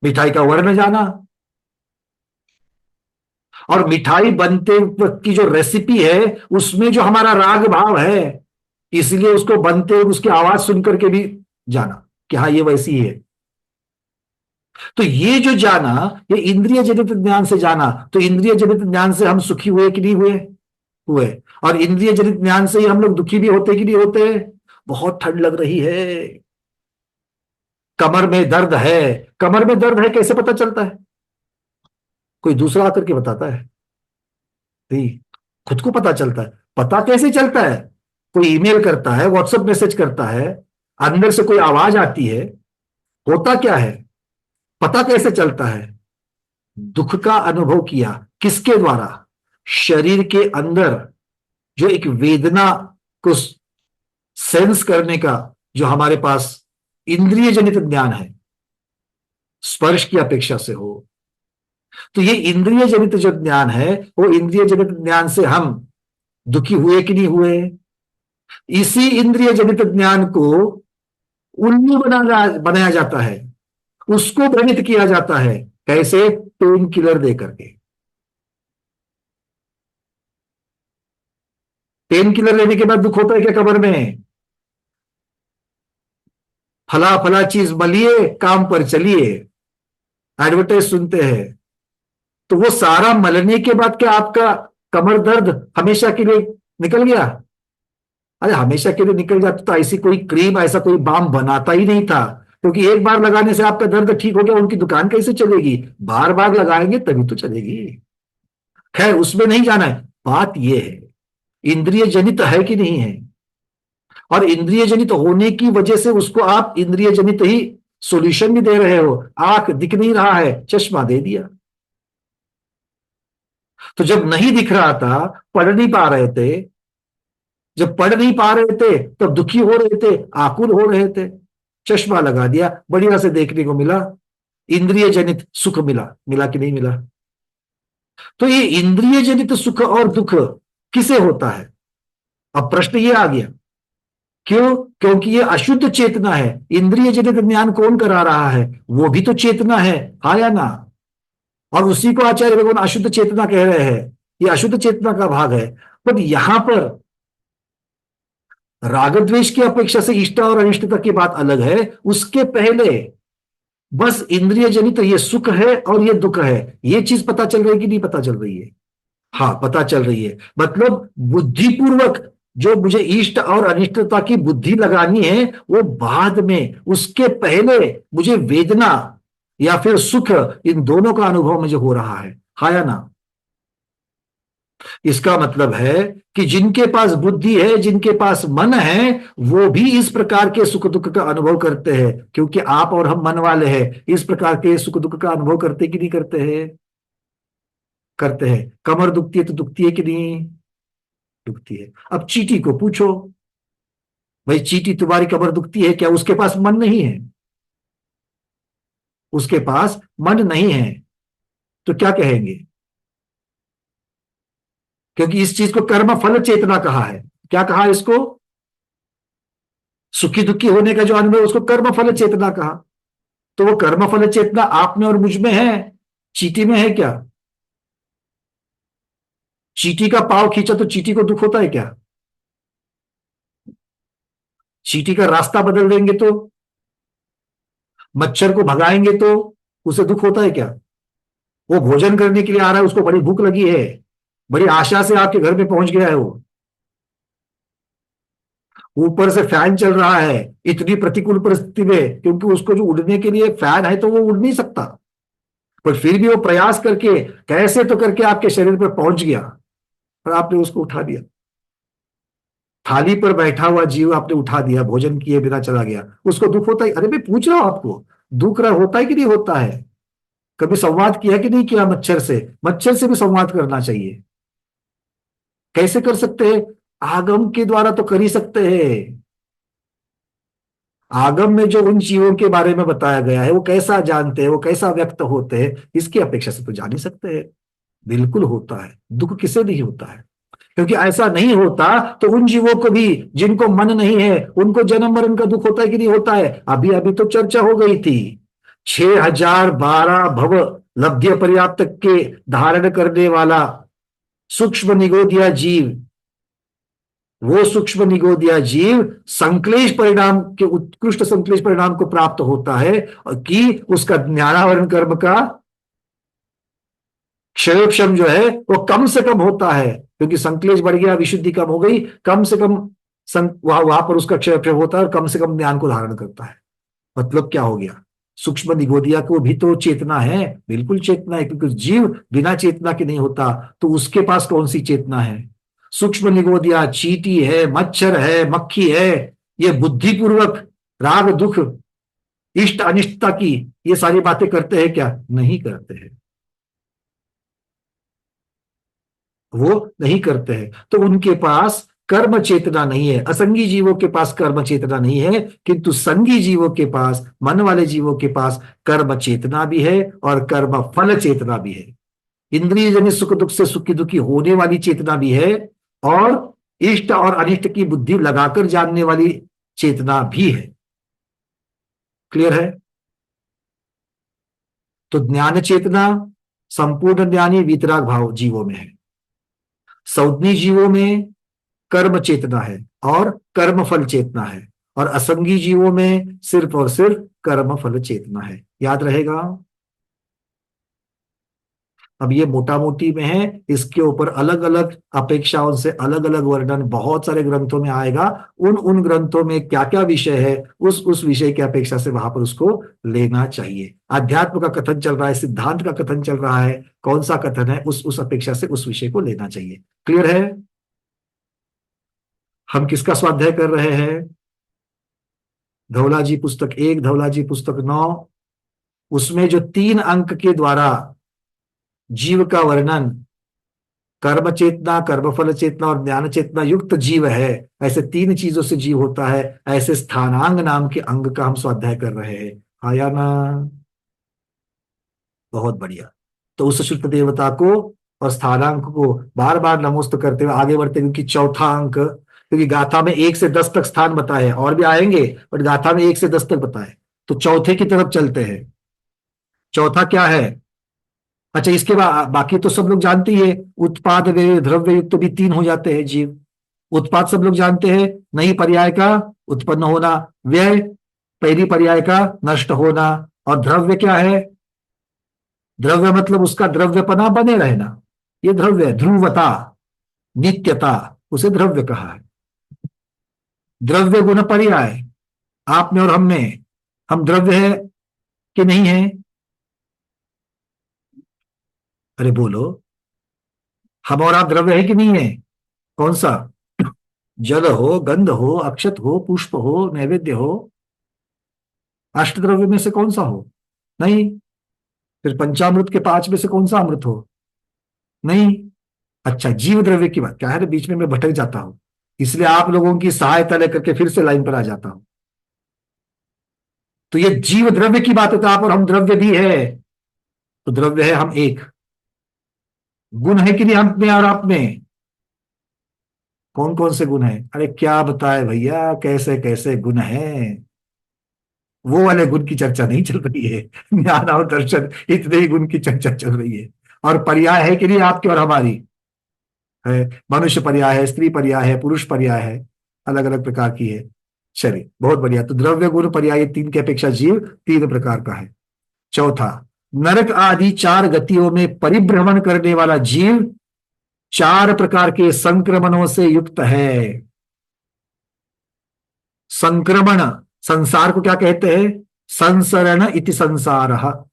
मिठाई का वर्ण जाना, और मिठाई बनते वक्त की जो रेसिपी है उसमें जो हमारा राग भाव है, इसलिए उसको बनते उसकी आवाज सुनकर के भी जाना कि हाँ ये वैसी ही है। तो ये जो जाना, ये इंद्रिय जनित ज्ञान से जाना। तो इंद्रिय जनित ज्ञान से हम सुखी हुए कि नहीं हुए? हुए। और इंद्रिय जनित ज्ञान से ही हम लोग दुखी भी होते कि नहीं होते? बहुत ठंड लग रही है, कमर में दर्द है। कमर में दर्द है कैसे पता चलता है? कोई दूसरा आकर के बताता है? नहीं, खुद को पता चलता है। पता कैसे चलता है? कोई ईमेल करता है, व्हाट्सएप मैसेज करता है, अंदर से कोई आवाज आती है। होता क्या है? पता कैसे चलता है? दुख का अनुभव किया, किसके द्वारा? शरीर के अंदर जो एक वेदना को सेंस करने का जो हमारे पास इंद्रिय जनित ज्ञान है, स्पर्श की अपेक्षा से हो, तो ये इंद्रिय जनित जो ज्ञान है, वो इंद्रिय जनित ज्ञान से हम दुखी हुए कि नहीं हुए? इसी इंद्रिय जनित ज्ञान को उल्लू बनाया जाता है, उसको भ्रमित किया जाता है। कैसे? पेन किलर दे करके। पेन किलर लेने के बाद दुख होता है क्या कमर में? फला फला चीज मलिए, काम पर चलिए, एडवर्टाइज सुनते हैं। तो वो सारा मलने के बाद क्या आपका कमर दर्द हमेशा के लिए निकल गया? अरे हमेशा के लिए निकल जाता तो ऐसी कोई क्रीम, ऐसा कोई बाम बनाता ही नहीं था। क्योंकि एक बार लगाने से आपका दर्द ठीक हो गया, उनकी दुकान कैसे चलेगी? बार बार लगाएंगे तभी तो चलेगी। खैर, उसमें नहीं जाना है। बात यह है, इंद्रिय जनित है कि नहीं है? और इंद्रिय जनित होने की वजह से उसको आप इंद्रिय जनित ही सॉल्यूशन भी दे रहे हो। आंख दिख नहीं रहा है, चश्मा दे दिया। तो जब नहीं दिख रहा था, पढ़ नहीं पा रहे थे, जब पढ़ नहीं पा रहे थे तब दुखी हो रहे थे, आकुल हो रहे थे, चश्मा लगा दिया, बढ़िया से देखने को मिला, इंद्रिय जनित सुख मिला। मिला कि नहीं मिला? तो ये इंद्रिय जनित सुख और दुख किसे होता है? अब प्रश्न ये आ गया, क्यों? क्योंकि ये अशुद्ध चेतना है। इंद्रिय जनित ज्ञान कौन करा रहा है? वो भी तो चेतना है, हाँ या ना? और उसी को आचार्य भगवान अशुद्ध चेतना कह रहे हैं। ये अशुद्ध चेतना का भाग है। पर यहां पर राग द्वेष की अपेक्षा से इष्ट और अनिष्टता की बात अलग है। उसके पहले बस इंद्रिय जनित ये सुख है और ये दुख है, ये चीज पता चल रही है कि नहीं पता चल रही है? हाँ, पता चल रही है। मतलब बुद्धिपूर्वक जो मुझे इष्ट और अनिष्टता की बुद्धि लगानी है, वो बाद में, उसके पहले मुझे वेदना या फिर सुख, इन दोनों का अनुभव मुझे हो रहा है, हाँ या ना? इसका मतलब है कि जिनके पास बुद्धि है, जिनके पास मन है, वो भी इस प्रकार के सुख दुख का अनुभव करते हैं। क्योंकि आप और हम मन वाले हैं, इस प्रकार के सुख दुख का अनुभव करते कि नहीं करते हैं? करते हैं। कमर दुखती है तो दुखती है कि नहीं? दुखती है। अब चींटी को पूछो, भाई चींटी तुम्हारी कमर दुखती है क्या? उसके पास मन नहीं है, उसके पास मन नहीं है, तो क्या कहेंगे? क्योंकि इस चीज को कर्म फल चेतना कहा है। क्या कहा इसको? सुखी दुखी होने का जो अनुभव, उसको कर्म फल चेतना कहा। तो वो कर्म फल चेतना आप में और मुझ में है, चींटी में है क्या? चींटी का पाव खींचा तो चींटी को दुख होता है क्या? चींटी का रास्ता बदल देंगे तो, मच्छर को भगाएंगे तो उसे दुख होता है क्या? वो भोजन करने के लिए आ रहा है, उसको बड़ी भूख लगी है, बड़ी आशा से आपके घर पे पहुंच गया है वो, ऊपर से फैन चल रहा है, इतनी प्रतिकूल परिस्थिति में, क्योंकि उसको जो उड़ने के लिए फैन है तो वो उड़ नहीं सकता, पर फिर भी वो प्रयास करके कैसे तो करके आपके शरीर पर पहुंच गया और आपने उसको उठा दिया। थाली पर बैठा हुआ जीव आपने उठा दिया, भोजन किए बिना चला गया, उसको दुख होता है? अरे मैं पूछ रहा हूं आपको, दुख रहा होता है कि नहीं होता है? कभी संवाद किया कि नहीं किया मच्छर से? मच्छर से भी संवाद करना चाहिए। कैसे कर सकते हैं? आगम के द्वारा तो कर ही सकते हैं। आगम में जो उन जीवों के बारे में बताया गया है, वो कैसा जानते हैं, वो कैसा व्यक्त होते हैं, इसकी अपेक्षा से तो जान ही सकते हैं। बिल्कुल होता है। दुख किसे नहीं होता है? क्योंकि ऐसा नहीं होता तो उन जीवों को भी, जिनको मन नहीं है, उनको जन्म मरण का दुख होता है कि नहीं होता है? अभी अभी तो चर्चा हो गई थी, 6012 भव लब्ध्य पर्याप्त के धारण करने वाला सूक्ष्म निगोदिया जीव, वो सूक्ष्म निगोदिया जीव संक्लेश परिणाम के, उत्कृष्ट संक्लेश परिणाम को प्राप्त होता है, और कि उसका ज्ञानावरण कर्म का क्षयोक्षम जो है वो कम से कम होता है, क्योंकि संक्लेश बढ़ गया, विशुद्धि कम हो गई, कम से कम वहां पर उसका क्षयोक्षम होता है और कम से कम ज्ञान को धारण करता है। मतलब क्या हो गया, सूक्ष्म निगोदिया को भी तो चेतना है, बिल्कुल चेतना है, क्योंकि जीव बिना चेतना के नहीं होता, तो उसके पास कौन सी चेतना है। सूक्ष्म निगोदिया चींटी है, मच्छर है, मक्खी है, ये बुद्धिपूर्वक राग दुख, इष्ट अनिष्टता की ये सारी बातें करते हैं क्या? नहीं करते हैं, वो नहीं करते हैं। तो उनके पास कर्म चेतना नहीं है, असंगी जीवों के पास कर्म चेतना नहीं है, किंतु संगी जीवों के पास, मन वाले जीवों के पास कर्म चेतना भी है और कर्म फल चेतना भी है। इंद्रिय जनित सुख दुख से सुखी दुखी होने वाली चेतना भी है, और इष्ट और अनिष्ट की बुद्धि लगाकर जानने वाली चेतना भी है। क्लियर है? तो ज्ञान चेतना संपूर्ण ज्ञानी वीतराग भाव जीवों में है, सौद्मी जीवों में कर्म चेतना है और कर्म फल चेतना है, और असंगी जीवों में सिर्फ और सिर्फ कर्म फल चेतना है। याद रहेगा? अब ये मोटा मोटी में है, इसके ऊपर अलग अलग अपेक्षाओं से अलग अलग वर्णन बहुत सारे ग्रंथों में आएगा। उन उन ग्रंथों में क्या क्या विषय है, उस विषय की अपेक्षा से वहां पर उसको लेना चाहिए। अध्यात्म का कथन चल रहा है, सिद्धांत का कथन चल रहा है, कौन सा कथन है, उस अपेक्षा से उस विषय को लेना चाहिए। क्लियर है? हम किसका स्वाध्याय कर रहे हैं? धौला जी पुस्तक 1, धौला जी पुस्तक 9, उसमें जो 3 अंक के द्वारा जीव का वर्णन, कर्म चेतना, कर्मफल चेतना और ज्ञान चेतना युक्त जीव है, ऐसे 3 चीजों से जीव होता है, ऐसे स्थानांग नाम के अंग का हम स्वाध्याय कर रहे हैं। आया ना? बहुत बढ़िया। तो उस शुद्ध देवता को और स्थानांक को बार बार नमोस्त करते हुए आगे बढ़ते, क्योंकि चौथा अंक, क्योंकि गाथा में 1 से 10 तक स्थान बताए, और भी आएंगे, बट गाथा में 1 से 10 तक बताए, तो चौथे की तरफ चलते हैं। चौथा क्या है? अच्छा, इसके बाद बाकी तो सब लोग जानते ही है, उत्पाद व्यय द्रव्य युक्त तो भी 3 हो जाते हैं जीव। उत्पाद सब लोग जानते हैं, नई पर्याय का उत्पन्न होना, व्यय पहली पर्याय का नष्ट होना, और द्रव्य क्या है? द्रव्य मतलब उसका द्रव्यपना बने रहना, ये द्रव्य है। ध्रुवता, नित्यता, उसे द्रव्य कहा है। द्रव्य गुण पर्याय, आप में और हम में, हम द्रव्य है कि नहीं है? अरे बोलो, हम और आप द्रव्य है कि नहीं है? कौन सा? जल हो, गंध हो, अक्षत हो, पुष्प हो, नैवेद्य हो, अष्ट द्रव्य में से कौन सा हो? नहीं। फिर पंचामृत के 5 में से कौन सा अमृत हो? नहीं। अच्छा, जीव द्रव्य की बात क्या है? बीच में मैं भटक जाता हूं, इसलिए आप लोगों की सहायता लेकर के फिर से लाइन पर आ जाता हूं। तो ये जीव द्रव्य की बात है, तो आप और हम द्रव्य भी है, तो द्रव्य है हम एक। गुण है कि नहीं हम में और आप में? कौन कौन से गुण है? अरे क्या बताए भैया, कैसे कैसे गुण है, वो वाले गुण की चर्चा नहीं चल रही है। ज्ञान और दर्शन, इतने ही गुण की चर्चा चल रही है। और पर्याय है कि नहीं आपकी और हमारी? है, मनुष्य पर्याय है, स्त्री पर्याय है, पुरुष पर्याय है, अलग अलग प्रकार की है। चलिए बहुत बढ़िया। तो द्रव्य गुण पर्याय 3 की अपेक्षा जीव 3 प्रकार का है। चौथा, नरक आदि 4 गतियों में परिभ्रमण करने वाला जीव 4 प्रकार के संक्रमणों से युक्त है। संक्रमण, संसार को क्या कहते हैं? संसरण इति संसार।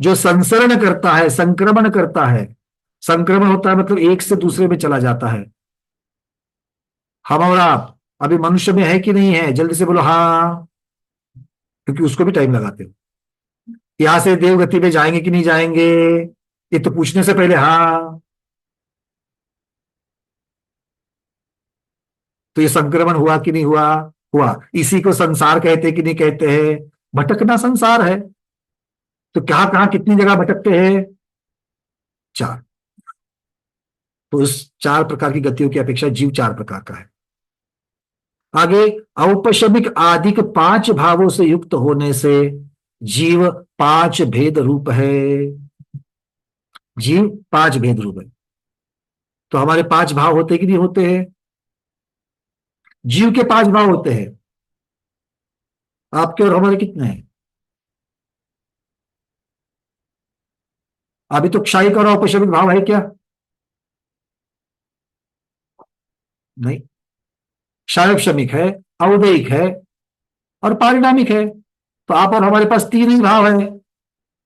जो संसरण करता है, संक्रमण करता है, संक्रमण होता है मतलब एक से दूसरे में चला जाता है। हम और आप अभी मनुष्य में है कि नहीं है? जल्दी से बोलो हाँ, क्योंकि उसको भी टाइम लगाते हो। यहां से देवगति में जाएंगे कि नहीं जाएंगे, ये तो पूछने से पहले हाँ। तो ये संक्रमण हुआ कि नहीं हुआ? हुआ। इसी को संसार कहते कि नहीं कहते हैं? भटकना संसार है। तो कहां कहां कितनी जगह भटकते हैं? 4। तो इस 4 प्रकार की गतियों की अपेक्षा जीव 4 प्रकार का है। आगे, औपशमिक आदिक 5 भावों से युक्त होने से जीव 5 भेद रूप है। जीव 5 भेद रूप है। तो हमारे 5 भाव होते कि नहीं होते हैं? जीव के 5 भाव होते हैं। आपके और हमारे कितने हैं? अभी तो क्षयिक और औपशमिक भाव है क्या? नहीं, क्षारक्षमिक है, औदयिक है और पारिणामिक है। तो आप और हमारे पास तीन ही भाव है,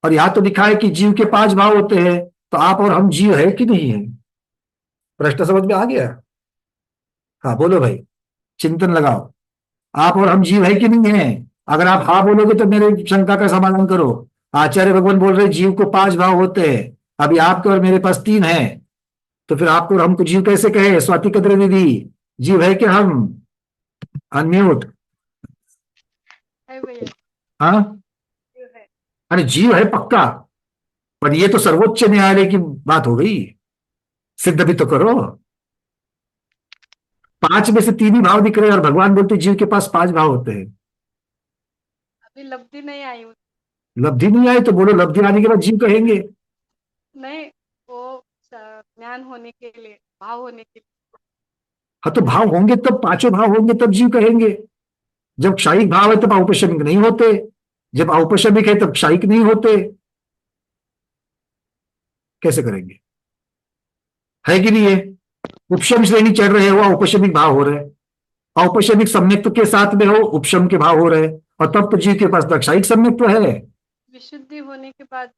और यहां तो लिखा है कि जीव के पांच भाव होते हैं। तो आप और हम जीव है कि नहीं है? प्रश्न समझ में आ गया? हाँ बोलो भाई, चिंतन लगाओ। आप और हम जीव है कि नहीं है? अगर आप हाँ बोलोगे तो मेरे शंका का समाधान करो। आचार्य भगवान बोल रहे जीव को पांच भाव होते हैं, अभी आपके और मेरे पास तीन है। तो फिर आपको और हमको जीव कैसे कहे स्वाति कद्र दीदी? जीव है कि हम? अनम्यूट। है भैया। हाँ, जो है। अरे जीव है पक्का, पर ये तो सर्वोच्च न्यायालय की बात हो गई, सिद्ध भी तो करो। पांच में से तीन ही भाव दिख रहे हैं और भगवान बोलते जीव के पास पांच भाव होते हैं। अभी लब्धि नहीं आई लब्धि नहीं आई तो बोलो लब्धि आने के बाद जीव कहेंगे। नहीं, वो ज्ञान होने के लिए, भाव होने के लिए। हाँ तो भाव होंगे तब, पांचों भाव होंगे तब जीव कहेंगे। जब क्षायिक भाव है तब औपशमिक नहीं होते, जब औपशमिक है तब क्षायिक नहीं होते। कैसे करेंगे? है कि नहीं है? उपशम श्रेणी चढ़ रहे हो, औपशमिक भाव हो रहे हैं। औपशमिक सम्यक्त्व के साथ में हो, उपशम के भाव हो रहे हैं, और तब तो जीव के पास क्षायिक सम्यक्त्व है। विशुद्धि होने के बाद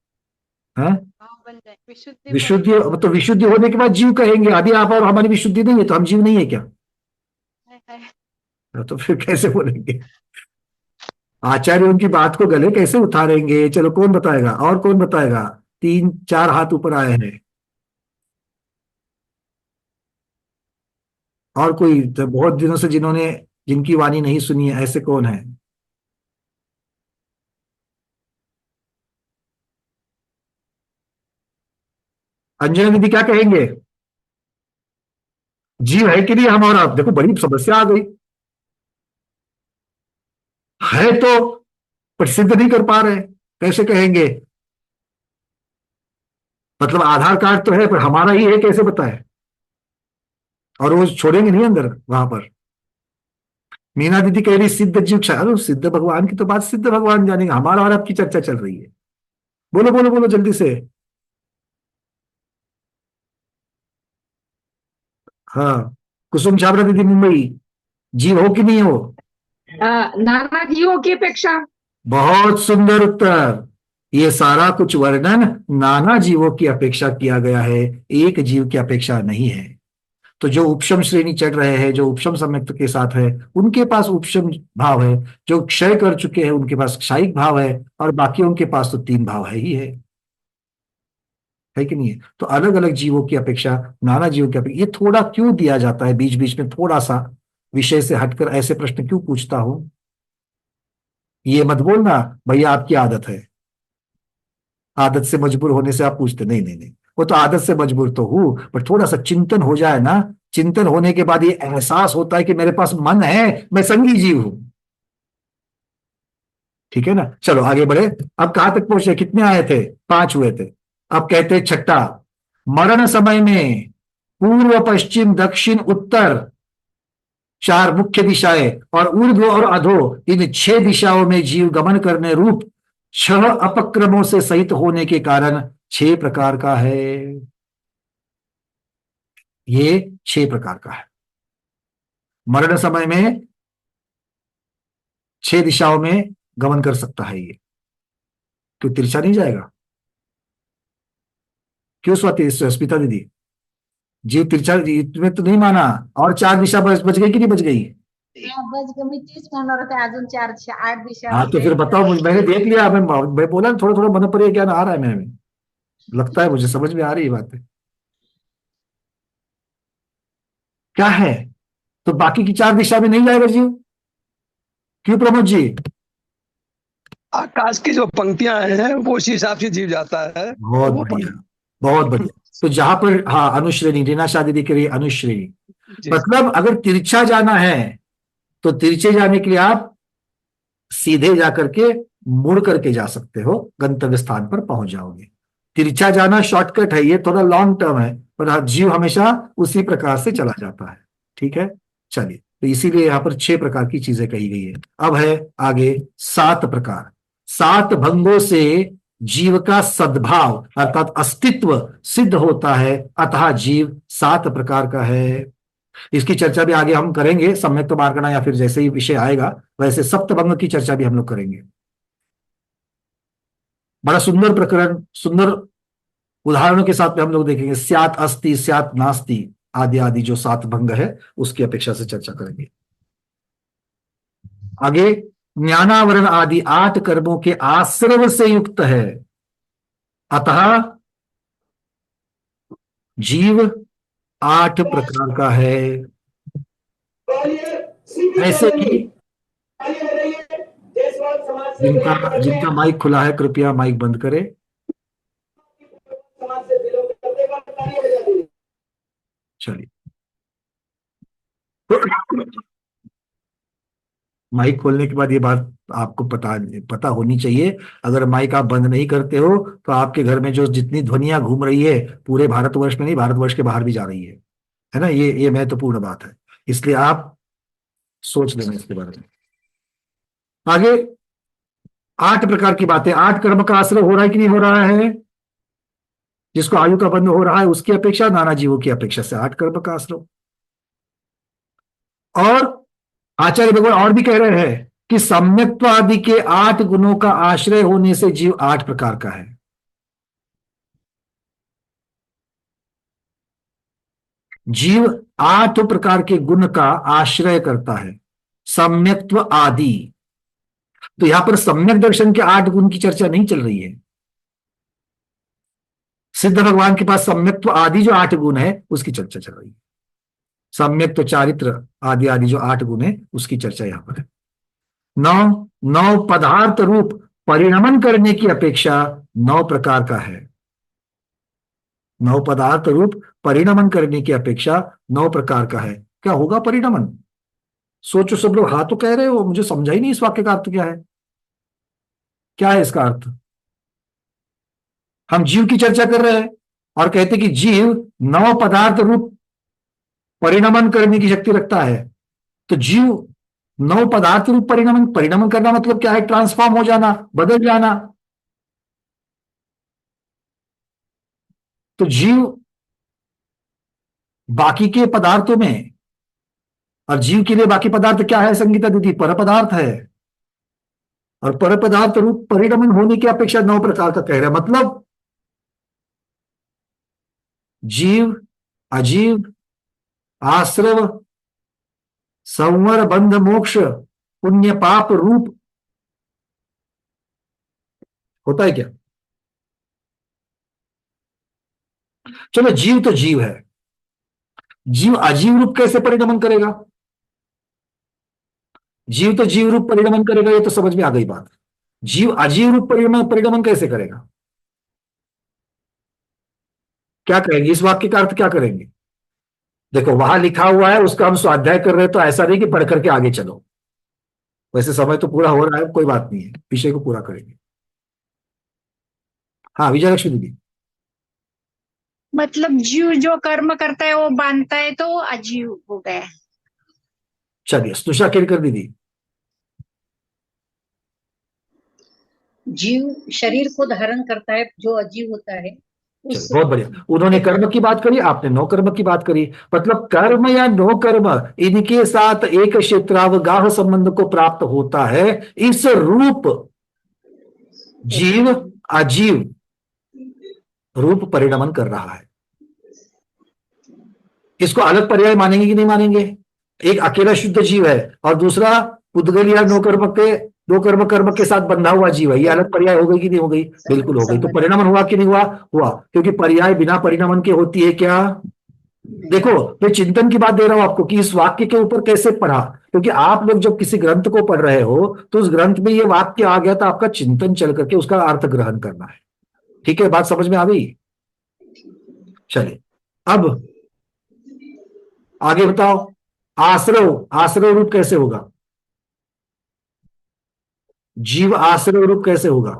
हाँ? भाव बन जाए। विशुद्धि होने विशुद्धि, तो विशुद्धि होने के बाद जीव कहेंगे। अभी आप और हमारी विशुद्धि नहीं है तो हम जीव नहीं है क्या? है। हाँ, तो फिर कैसे बोलेंगे? आचार्य उनकी बात को गले कैसे उतारेंगे? चलो कौन बताएगा, और कौन बताएगा? तीन चार हाथ ऊपर आए हैं। और कोई तो बहुत दिनों से जिन्होंने, जिनकी वाणी नहीं सुनी है, ऐसे कौन है? अंजना दीदी क्या कहेंगे? जीव है कि नहीं हम और आप? देखो बड़ी समस्या आ गई। है तो, पर सिद्ध नहीं कर पा रहे, कैसे कहेंगे? मतलब आधार कार्ड तो है पर हमारा ही है, कैसे बताए? और वो छोड़ेंगे नहीं अंदर वहां पर। मीना दीदी कह रही सिद्ध जीव अरे सिद्ध भगवान की तो बात सिद्ध भगवान जानेंगे, हमारा और आपकी चर्चा चल रही है। बोलो बोलो बोलो जल्दी से। हाँ, कुसुम छाबरा दीदी मुंबई, जीव हो कि नहीं हो? नाना जीवों की अपेक्षा। बहुत सुंदर उत्तर। ये सारा कुछ वर्णन नाना जीवों की अपेक्षा किया गया है, एक जीव की अपेक्षा नहीं है। तो जो उपशम श्रेणी चढ़ रहे हैं, जो उपशम सम्यक्त के साथ है, उनके पास उपशम भाव है। जो क्षय कर चुके हैं उनके पास क्षायिक भाव है, और बाकियों के पास तो तीन भाव है ही है कि नहीं है? तो अलग अलग जीवों की अपेक्षा, नाना जीवों की अपेक्षा, ये थोड़ा क्यों दिया जाता है बीच बीच में, थोड़ा सा विषय से हटकर ऐसे प्रश्न क्यों पूछता हूं? ये मत बोलना भैया आपकी आदत है, आदत से मजबूर होने से आप पूछते, नहीं नहीं नहीं, वो तो आदत से मजबूर तो हूं, पर थोड़ा सा चिंतन हो जाए ना। चिंतन होने के बाद ये एहसास होता है कि मेरे पास मन है, मैं संगी जीव हूं। ठीक है ना? चलो आगे बढ़े। अब कहां तक पहुंचे, कितने आए थे? पांच हुए थे। अब कहते हैं छठा, मरण समय में पूर्व पश्चिम दक्षिण उत्तर, चार मुख्य दिशाएं, और ऊर्ध्व और अधो, इन छह दिशाओं में जीव गमन करने रूप छह अपक्रमों से सहित होने के कारण छह प्रकार का है। ये छह प्रकार का है। मरण समय में छह दिशाओं में गमन कर सकता है ये। क्यों तिरछा नहीं जाएगा? क्यों स्वाति स्मिता दीदी? जीव तिरछा तुम्हें तो नहीं माना? और चार दिशा बच गई कि नहीं बच गई? बस मी तेच म्हणणार होते, अजून चार दिशा, आठ दिशा हाँ तो फिर बताओ मुझे, मैंने देख लिया, मैं बोला ना, थोड़ा थोड़ा मन पर ज्ञान आ रहा है मेरे में, लगता है मुझे समझ में आ रही है बातें। क्या है? तो बाकी की चार दिशा में नहीं जाएगा जीव? क्यों प्रमोद जी? आकाश की जो पंक्तियां हैं वो उसी हिसाब से जीव जाता है। बहुत वो बढ़िया, बहुत बढ़िया। तो जहां पर, हाँ, अनुश्रेणी, रीना शाह दीदी के लिए अनुश्रेणी, जी मतलब अगर तिरछा जाना है तो तिरछे जाने के लिए आप सीधे जाकर के मुड़ करके जा सकते हो, गंतव्य स्थान पर पहुंच जाओगे। तिरछा जाना शॉर्टकट है, ये थोड़ा लॉन्ग टर्म है, पर जीव हमेशा उसी प्रकार से चला जाता है। ठीक है, चलिए, तो इसीलिए यहां पर छह प्रकार की चीजें कही गई है। अब है आगे सात प्रकार। सात भंगों से जीव का सद्भाव अर्थात अस्तित्व सिद्ध होता है, अतः जीव 7 प्रकार का है। इसकी चर्चा भी आगे हम करेंगे, सम्यक्त मार्गणा या फिर जैसे ही विषय आएगा वैसे सप्तभंग की चर्चा भी हम लोग करेंगे। बड़ा सुंदर प्रकरण, सुंदर उदाहरणों के साथ में हम लोग देखेंगे। स्यात् अस्ति, स्यात् नास्ति आदि आदि जो 7 भंग है उसकी अपेक्षा से चर्चा करेंगे। आगे ज्ञानावरण आदि 8 कर्मों के आश्रव से युक्त है, अतः जीव 8 प्रकार का है। ऐसे कि जिनका जिनका माइक खुला है कृपया माइक बंद करें। चलिए, माइक खोलने के बाद ये बात आपको पता होनी चाहिए, अगर माइक आप बंद नहीं करते हो तो आपके घर में जो जितनी ध्वनियां घूम रही है पूरे भारतवर्ष में नहीं, भारतवर्ष के बाहर भी जा रही है ना। ये महत्वपूर्ण बात है, इसलिए आप सोच लेना इसके बारे में। आगे 8 प्रकार की बातें। 8 कर्म का आश्रय हो रहा है कि नहीं हो रहा है? जिसको आयु का बंध हो रहा है उसकी अपेक्षा, नाना जीवों की अपेक्षा से 8 कर्म का आश्रय। और आचार्य भगवान और भी कह रहे हैं कि सम्यक्त्व आदि के 8 गुणों का आश्रय होने से जीव 8 प्रकार का है। जीव 8 प्रकार के गुण का आश्रय करता है, सम्यक्त्व आदि। तो यहां पर सम्यक दर्शन के 8 गुण की चर्चा नहीं चल रही है। सिद्ध भगवान के पास सम्यक्त्व आदि जो 8 गुण है उसकी चर्चा चल रही है। सम्यक्त्व चारित्र आदि आदि जो 8 गुण है उसकी चर्चा यहां पर है। 9 पदार्थ रूप परिणमन करने की अपेक्षा 9 प्रकार का है। 9 पदार्थ रूप परिणमन करने की अपेक्षा 9 प्रकार का है। क्या होगा परिणमन? सोचो सब लोग, हाँ तो कह रहे हो, मुझे समझा ही नहीं इस वाक्य का अर्थ क्या है। क्या है इसका अर्थ? हम जीव की चर्चा कर रहे हैं और कहते कि जीव 9 पदार्थ रूप परिणमन करने की शक्ति रखता है। तो जीव 9 पदार्थ रूप परिणमन करना मतलब क्या है? ट्रांसफॉर्म हो जाना, बदल जाना। तो जीव बाकी के पदार्थों में, और जीव के लिए बाकी पदार्थ क्या है संगीता दीदी? पर पदार्थ है। और पर पदार्थ रूप परिणमन होने की अपेक्षा 9 प्रकार का कह रहा है। मतलब जीव, अजीव, आश्रव, संवर, बंध, मोक्ष, पुण्य पाप रूप होता है क्या? चलो, जीव तो जीव है, जीव अजीव रूप कैसे परिणमन करेगा? जीव तो जीव रूप परिणमन करेगा, ये तो समझ में आ गई बात। जीव अजीव रूप परिणमन कैसे करेगा? क्या करेंगे? इस वाक्य का अर्थ क्या करेंगे? देखो, वहां लिखा हुआ है, उसका हम स्वाध्याय कर रहे हैं, तो ऐसा नहीं कि पढ़ करके आगे चलो। वैसे समय तो पूरा हो रहा है, कोई बात नहीं है, विषय को पूरा करेंगे। हाँ, विजयलक्ष्मी दीदी। मतलब जीव जो कर्म करता है वो बांधता है तो वो अजीव हो गया। चलिए, स्नुषा केरकर दीदी। जीव शरीर को धारण करता है, जो अजीव होता है चलो, बहुत बढ़िया। उन्होंने कर्म की बात करी, आपने 9 कर्म की बात करी। मतलब कर्म या 9 कर्म, इनके साथ एक क्षेत्रावगाह संबंध को प्राप्त होता है। इस रूप जीव अजीव रूप परिणमन कर रहा है। इसको अलग पर्याय मानेंगे कि नहीं मानेंगे? एक अकेला शुद्ध जीव है और दूसरा पुद्गल या 9 कर्म के साथ बंधा हुआ जीव है। ये अलग पर्याय हो गई कि नहीं हो गई? बिल्कुल हो गई। तो परिणमन हुआ कि नहीं हुआ? हुआ, क्योंकि पर्याय बिना परिणमन के होती है क्या? देखो, मैं चिंतन की बात दे रहा हूं आपको कि इस वाक्य के ऊपर कैसे पढ़ा, क्योंकि आप लोग जब किसी ग्रंथ को पढ़ रहे हो तो उस ग्रंथ में ये वाक्य आ गया, तो आपका चिंतन चल करके उसका अर्थ ग्रहण करना है। ठीक है, बात समझ में आ गई? चलिए, अब आगे बताओ। आश्रय रूप कैसे होगा? जीव आश्रय रूप कैसे होगा?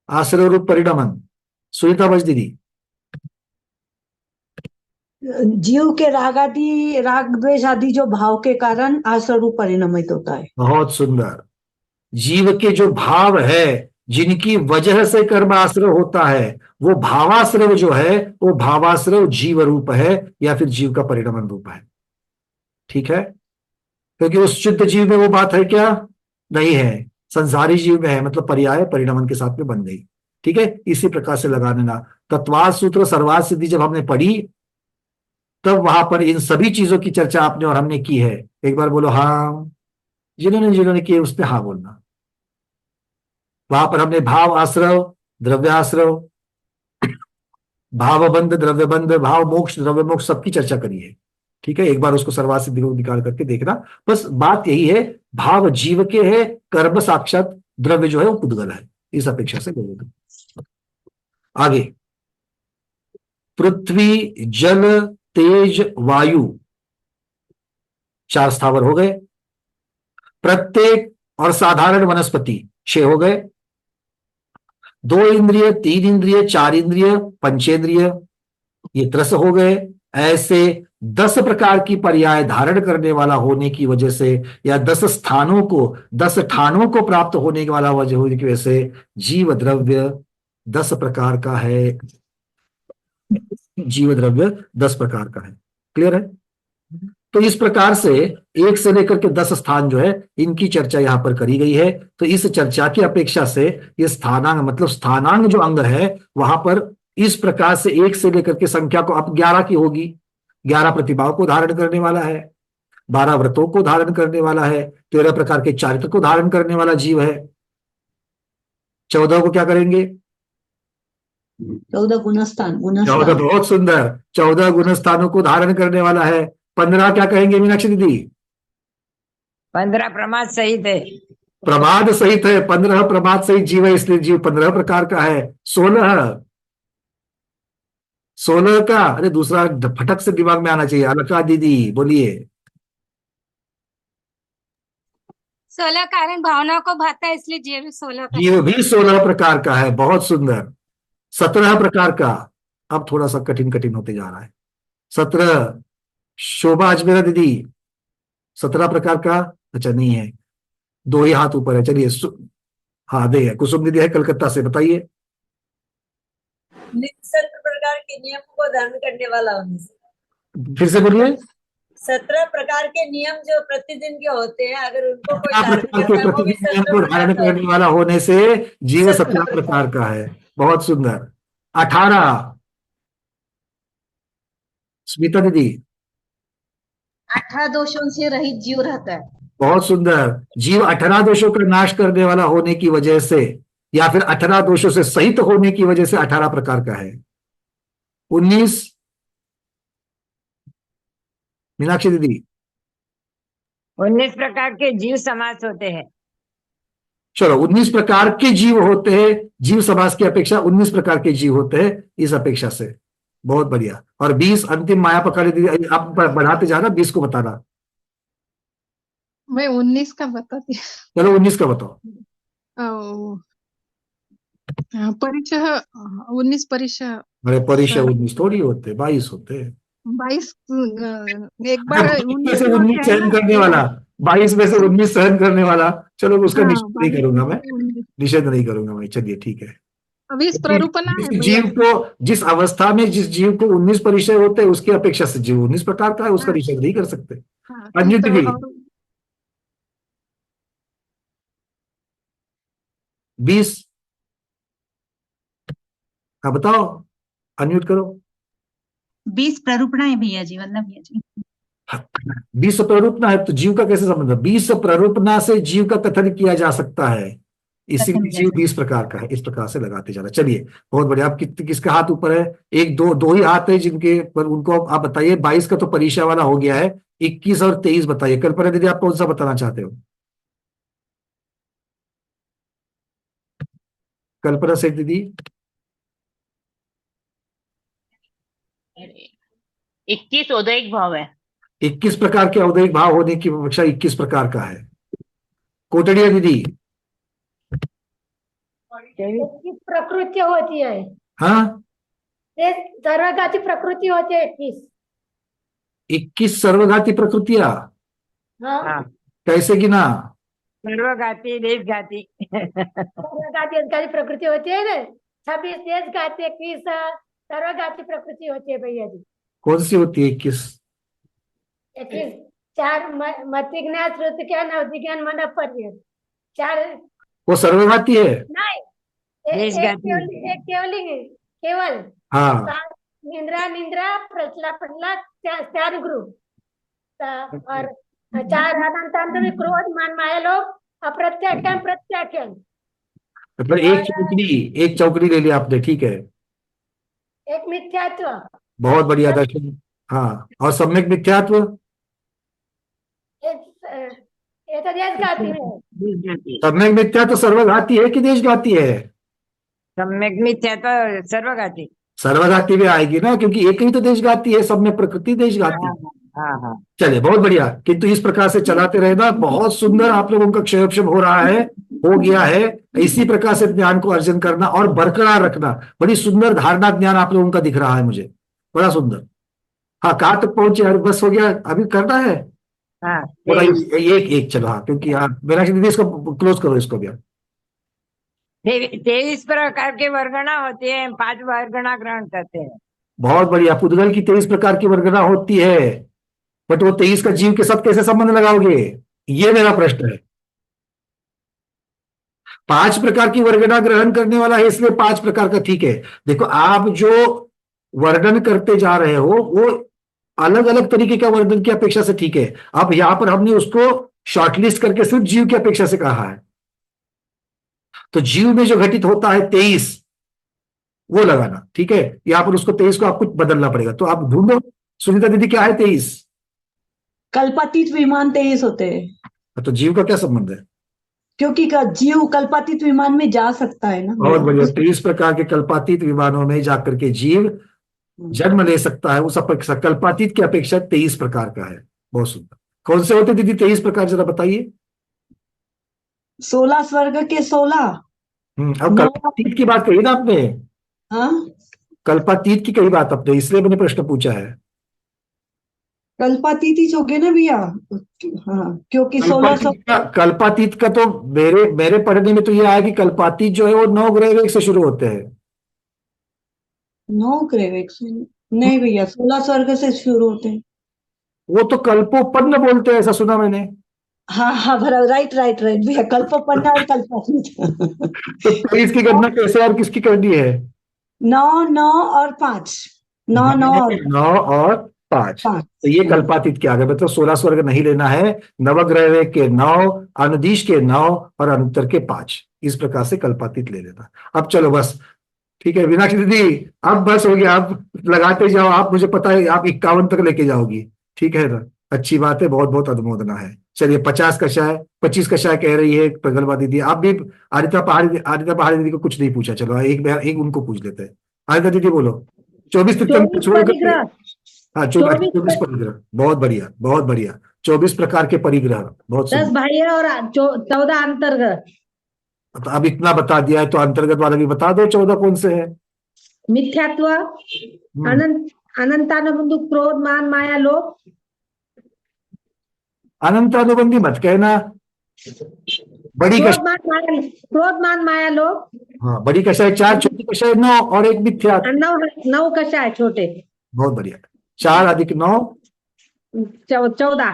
आश्रय रूप परिणमन, सुनीता बज दीदी। जीव के राग द्वेष आदि जो भाव के कारण आश्रय रूप परिणमित होता है। बहुत सुंदर। जीव के जो भाव है, जिनकी वजह से कर्माश्रय होता है, वो भावाश्रय जो है, वो भावाश्रय जीव रूप है या फिर जीव का परिणमन रूप है। ठीक है, क्योंकि उस शुद्ध जीव में वो बात है क्या? नहीं है। संसारी जीव में है, मतलब पर्याय परिणमन के साथ में बन गई। ठीक है, इसी प्रकार से लगा लेना। तत्वाद सूत्र सर्वाद सिद्धि जब हमने पढ़ी, तब वहां पर इन सभी चीजों की चर्चा आपने और हमने की है। एक बार बोलो हाँ, जिन्होंने जिन्होंने किए उस पर हाँ बोलना। वहां पर हमने भाव आश्रव, द्रव्याश्रव, भावबंध, द्रव्यबंध, भाव मोक्ष, द्रव्य मोक्ष सबकी चर्चा करी है। ठीक है, एक बार उसको सर्वाद सिद्धि को निकाल करके देखना। बस बात यही है, भाव जीव के है, कर्म साक्षात द्रव्य जो है वो पुद्गल है। इस अपेक्षा से बोलोगे। आगे, पृथ्वी, जल, तेज, वायु, 4 स्थावर हो गए। प्रत्येक और साधारण वनस्पति 6 हो गए। 2 इंद्रिय, 3 इंद्रिय, 4 इंद्रिय, पंचेंद्रिय, ये 10 हो गए। ऐसे 10 प्रकार की पर्याय धारण करने वाला होने की वजह से, या 10 स्थानों को, 10 ठानों को प्राप्त होने वाला वजह होने की वजह से जीव द्रव्य 10 प्रकार का है। जीव द्रव्य 10 प्रकार का है। क्लियर है? तो इस प्रकार से 1 से लेकर के 10 स्थान जो है, इनकी चर्चा यहां पर करी गई है। तो इस चर्चा की अपेक्षा से ये स्थानांग, मतलब स्थानांग जो अंग है, वहां पर इस प्रकार से 1 से लेकर के संख्या को अब 11 की होगी। 11 प्रतिभाओं को धारण करने वाला है, 12 व्रतों को धारण करने वाला है, 13 प्रकार के चारित्र को धारण करने वाला जीव है। 14 को क्या करेंगे? 14 गुणस्थान, 14 बहुत सुंदर, 14 गुणस्थानों को धारण करने वाला है। 15 क्या कहेंगे मीनाक्षी दीदी? 15 प्रमाद सहित है। प्रमाद सहित है, 15 प्रमाद सहित जीव है, इसलिए जीव 15 प्रकार का है। 16 का, अरे दूसरा फटक से दिमाग में आना चाहिए। अलका दीदी बोलिए। 16 कारण भावना को भाता है, इसलिए जीव 16 का जीव भी 16 प्रकार का है। बहुत सुंदर। 17 प्रकार का, अब थोड़ा सा कठिन कठिन होते जा रहा है। 17, शोभा अजमेरा दीदी, 17 प्रकार का? अच्छा नहीं है, 2 ही हाथ ऊपर है। चलिए हाँ दे है। कुसुम दीदी है कलकत्ता से, बताइए। 17 प्रकार के नियमों को धारण करने वाला होने से। फिर से बोलिए। 17 प्रकार के नियम जो प्रतिदिन के होते हैं, अगर उनको कोई 17 धारण प्रकार करता के है, वो भी प्रतिदिन नियम 17 को प्रकार धारण का करने वाला होने से जीव 17 प्रकार का है। बहुत सुंदर। 18, स्मिता दीदी। 18 दोषों से रहित जीव रहता है। बहुत सुंदर। जीव 18 दोषों का नाश करने वाला होने की वजह से, या फिर 18 दोषों से सहित होने की वजह से 18 प्रकार का है। 19, मीनाक्षी दीदी। 19 प्रकार के जीव समास होते हैं। चलो, 19 प्रकार के जीव होते हैं। जीव समास की अपेक्षा 19 प्रकार के जीव होते हैं, इस अपेक्षा से। बहुत बढ़िया। और 20 अंतिम माया पकड़ दीदी, आप बढ़ाते जाना, 20 को बताना। मैं 19 का बताती चलो 19 का बताओ। हूँ। परिचय 19 परिचय। अरे परिचय 19 थोड़ी होते, 22 होते हैं। 22 एक बार 19 से 19 सहन करने वाला, 22 में से 19 सहन करने वाला। चलो उसका निषेध नहीं करूंगा मैं, निषेध नहीं करूंगा मैं। चलिए ठीक है। अभी इस प्ररूपना है जिस जीव को, जिस अवस्था में जिस जीव को 19 परिचय होते हैं, उसकी अपेक्षा से जीव 19 प्रकार का है, उसका निषेध नहीं कर सकते। अंजू दीदी। 20 हाँ बताओ, अनम्यूट करो। 20 प्ररूपणा है भैया जी, वंदना भैया जी। 20 प्ररूपणा है, तो जीव का कैसे संबंध है? 20 प्ररूपणा से जीव का कथन किया जा सकता है, इसीलिए जीव 20 प्रकार का है। इस प्रकार से लगाते जाना। चलिए बहुत बढ़िया। आप किसका हाथ ऊपर है? एक दो ही हाथ है जिनके पर, उनको आप बताइए। 22 का तो परीक्षा वाला हो गया है। 21 और 23 बताइए। कल्पना दीदी आप कौन सा बताना चाहते हो? कल्पना सेठ दीदी। 21 औदैहिक भाव है। 21 प्रकार के औदैहिक भाव होने की अपेक्षा 21 प्रकार का है। कोटड़िया दीदी। प्रकृति होती है। हाँ, सर्वघाती प्रकृति होती है 21। 21 सर्वघाती प्रकृतियां। हाँ। कैसे गिना? सर्वघाती देशघाती सर्वघाती देशघाती प्रकृति होती है ना, 26 देशघाती, 21 सर्वघाती प्रकृति होती है भैया जी। कौन सी होती है 21? 21 4 मति ज्ञान, श्रुति ज्ञान, अवधि ज्ञान, मन पर्यंत 4 वो सर्वघाती है। नहीं, देशघाती। एक केवल हाँ, निंद्रा निंद्रा प्रचला प्रचला त्याग ग्रुप और 4 अनंत क्रोध मान माया लोभ अप्रत्याख्यान प्रत्याख्यान। मतलब एक चौकड़ी ले लिया आपने, ठीक है। एक मिथ्यात्व। बहुत बढ़िया दर्शन। हाँ, और सम्यक मिथ्यात्व? ये तो देशघाती है। सम्यक मिथ्यात्व सर्वघाती है कि देशघाती है? सम्यक मिथ्या तो सर्वघाती। सर्वघाती भी आएगी ना, क्योंकि एक ही तो देशघाती है, सम्यक प्रकृति देशघाती। हाँ। चलिए, बहुत बढ़िया। किंतु इस प्रकार से चलाते रहना, बहुत सुंदर आप लोगों का क्षयोक्षम हो रहा है, हो गया है। इसी प्रकार से ज्ञान को अर्जन करना और बरकरार रखना। बड़ी सुंदर धारणा ज्ञान आप लोगों का दिख रहा है मुझे, बड़ा सुंदर। हाँ, कहाँ तक पहुंचे? बस हो गया, अभी करना है। हाँ, एक चलो। हाँ, क्योंकि हाँ, मीनाक्षी दीदी इसको क्लोज करो, इसको भी। 23 प्रकार के वर्गणा होती है, 5 वर्गणा ग्रहण करते हैं। बहुत बढ़िया। पुद्गल की 23 प्रकार की वर्गणा होती है, बट वो 23 का जीव के साथ कैसे संबंध लगाओगे, ये मेरा प्रश्न है। 5 प्रकार की वर्गणा ग्रहण करने वाला है, इसलिए 5 प्रकार का, ठीक है। देखो, आप जो वर्णन करते जा रहे हो वो अलग अलग तरीके का वर्णन की अपेक्षा से ठीक है। अब यहां पर हमने उसको शॉर्टलिस्ट करके सिर्फ जीव की अपेक्षा से कहा है। तो जीव में जो घटित होता है 23, वो लगाना, ठीक है। यहां पर उसको 23 को आपको बदलना पड़ेगा। तो आप ढूंढो सुनीता दीदी, क्या है 23? कल्पातीत विमान 23 होते हैं। तो जीव का क्या संबंध है? क्योंकि जीव कल्पातीत विमान में जा सकता है ना। बहुत बढ़िया। 23 प्रकार के कल्पातीत विमानों में जाकर के जीव जन्म ले सकता है। उस अपेक्षा, कल्पातीत की अपेक्षा 23 प्रकार का है। बहुत सुंदर। कौन से होते दीदी 23 प्रकार, जरा बताइए। 16 स्वर्ग के 16। अब कल्पातीत की बात कही ना आपने। हाँ, कल्पातीत की कही बात आपने, इसलिए मैंने प्रश्न पूछा है। कल्पातीत ही हो गए ना भैया। हाँ, क्योंकि 1600 कल्पातीत का तो मेरे पढ़ने में तो ये आया कि कल्पातीत जो है वो 9 ग्रह वेग से शुरू होते हैं। 9 ग्रह वेग से नहीं भैया, 16 स्वर्ग से शुरू होते हैं। वो तो कल्पोपन्न बोलते हैं, ऐसा सुना मैंने। हाँ, राइट भैया, कल्पोपन्न और कल्पातीत। तो 23 की गणना कैसे और किसकी करनी है? 9 और 5। 9 और 5। तो ये कल्पातीत के आगे, मतलब 16 स्वर्ग नहीं लेना है। नवग्रह वेग के 9, अनुदिश के 9 और अनुत्तर के 5, इस प्रकार से कल्पातीत ले लेना। अब चलो बस, ठीक है मीनाक्षी दीदी, अब बस हो गया। आप लगाते जाओ, आप, मुझे पता है आप 51 तक लेके जाओगी, ठीक है ना। अच्छी बात है, बहुत बहुत अनुमोदना है। चलिए 50 कषाय, 25 कषाय कह रही है प्रगल्भा दीदी। आप भी आदित्य पहाड़ी दीदी को कुछ नहीं पूछा, चलो एक उनको पूछ लेते हैं। आदित्य दीदी बोलो। 24 परिग्रह। हाँ, 24 परिग्रह। बहुत बढ़िया, बहुत बढ़िया। 24 प्रकार के परिग्रह, बहुत 10 बाह्य और 14 अंतर्गत। तो अब इतना बता दिया है, तो अंतर्गत वाला भी बता दो, 14 कौन से है? मिथ्यात्व, अनंतानुबंध, क्रोध मान माया लोभ। अनंतानुबंधी मत कहना। बड़ी क्रोध मान माया लोभ। हाँ, बड़ी कषाय 4, छोटी कषाय 9 और एक मिथ्या। 9 कषाय छोटे। बहुत बढ़िया। 4 अधिक 9 14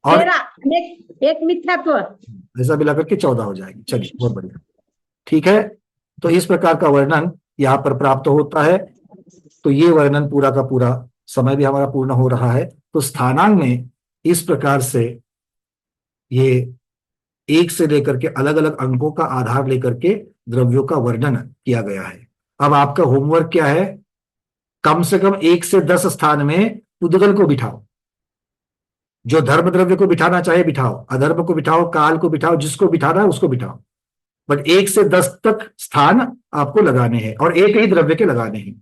और 13, एक मिथ्यात्व, ऐसा मिलाकर के 14 हो जाएगी। चलिए, बहुत बढ़िया, ठीक है। तो इस प्रकार का वर्णन यहाँ पर प्राप्त होता है। तो ये वर्णन पूरा का पूरा, समय भी हमारा पूर्ण हो रहा है। तो स्थानांग में इस प्रकार से ये 1 से लेकर के अलग अलग अंकों का आधार लेकर के द्रव्यों का वर्णन किया गया है। अब आपका होमवर्क क्या है? कम से कम 1 से 10 स्थान में उद्गल को बिठाओ। जो धर्म द्रव्य को बिठाना चाहे बिठाओ, अधर्म को बिठाओ, काल को बिठाओ, जिसको बिठाना है उसको बिठाओ। बट 1 से 10 तक स्थान आपको लगाने हैं और एक ही द्रव्य के लगाने हैं।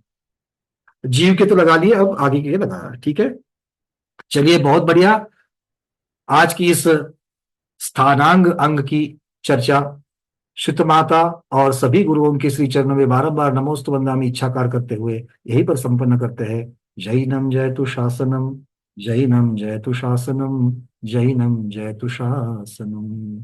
जीव के तो लगा लिए, अब आगे के लगाना है, ठीक है। चलिए, बहुत बढ़िया। आज की इस स्थानांग अंग की चर्चा शुद्ध माता और सभी गुरुओं के श्री चरणों में बारंबार नमोस्तु वंदामि इच्छाकार करते हुए यहीं पर संपन्न करते हैं। जैनम जयतु शासनम, जैनम जयतु शासनम, जैनम जयतु शासनम।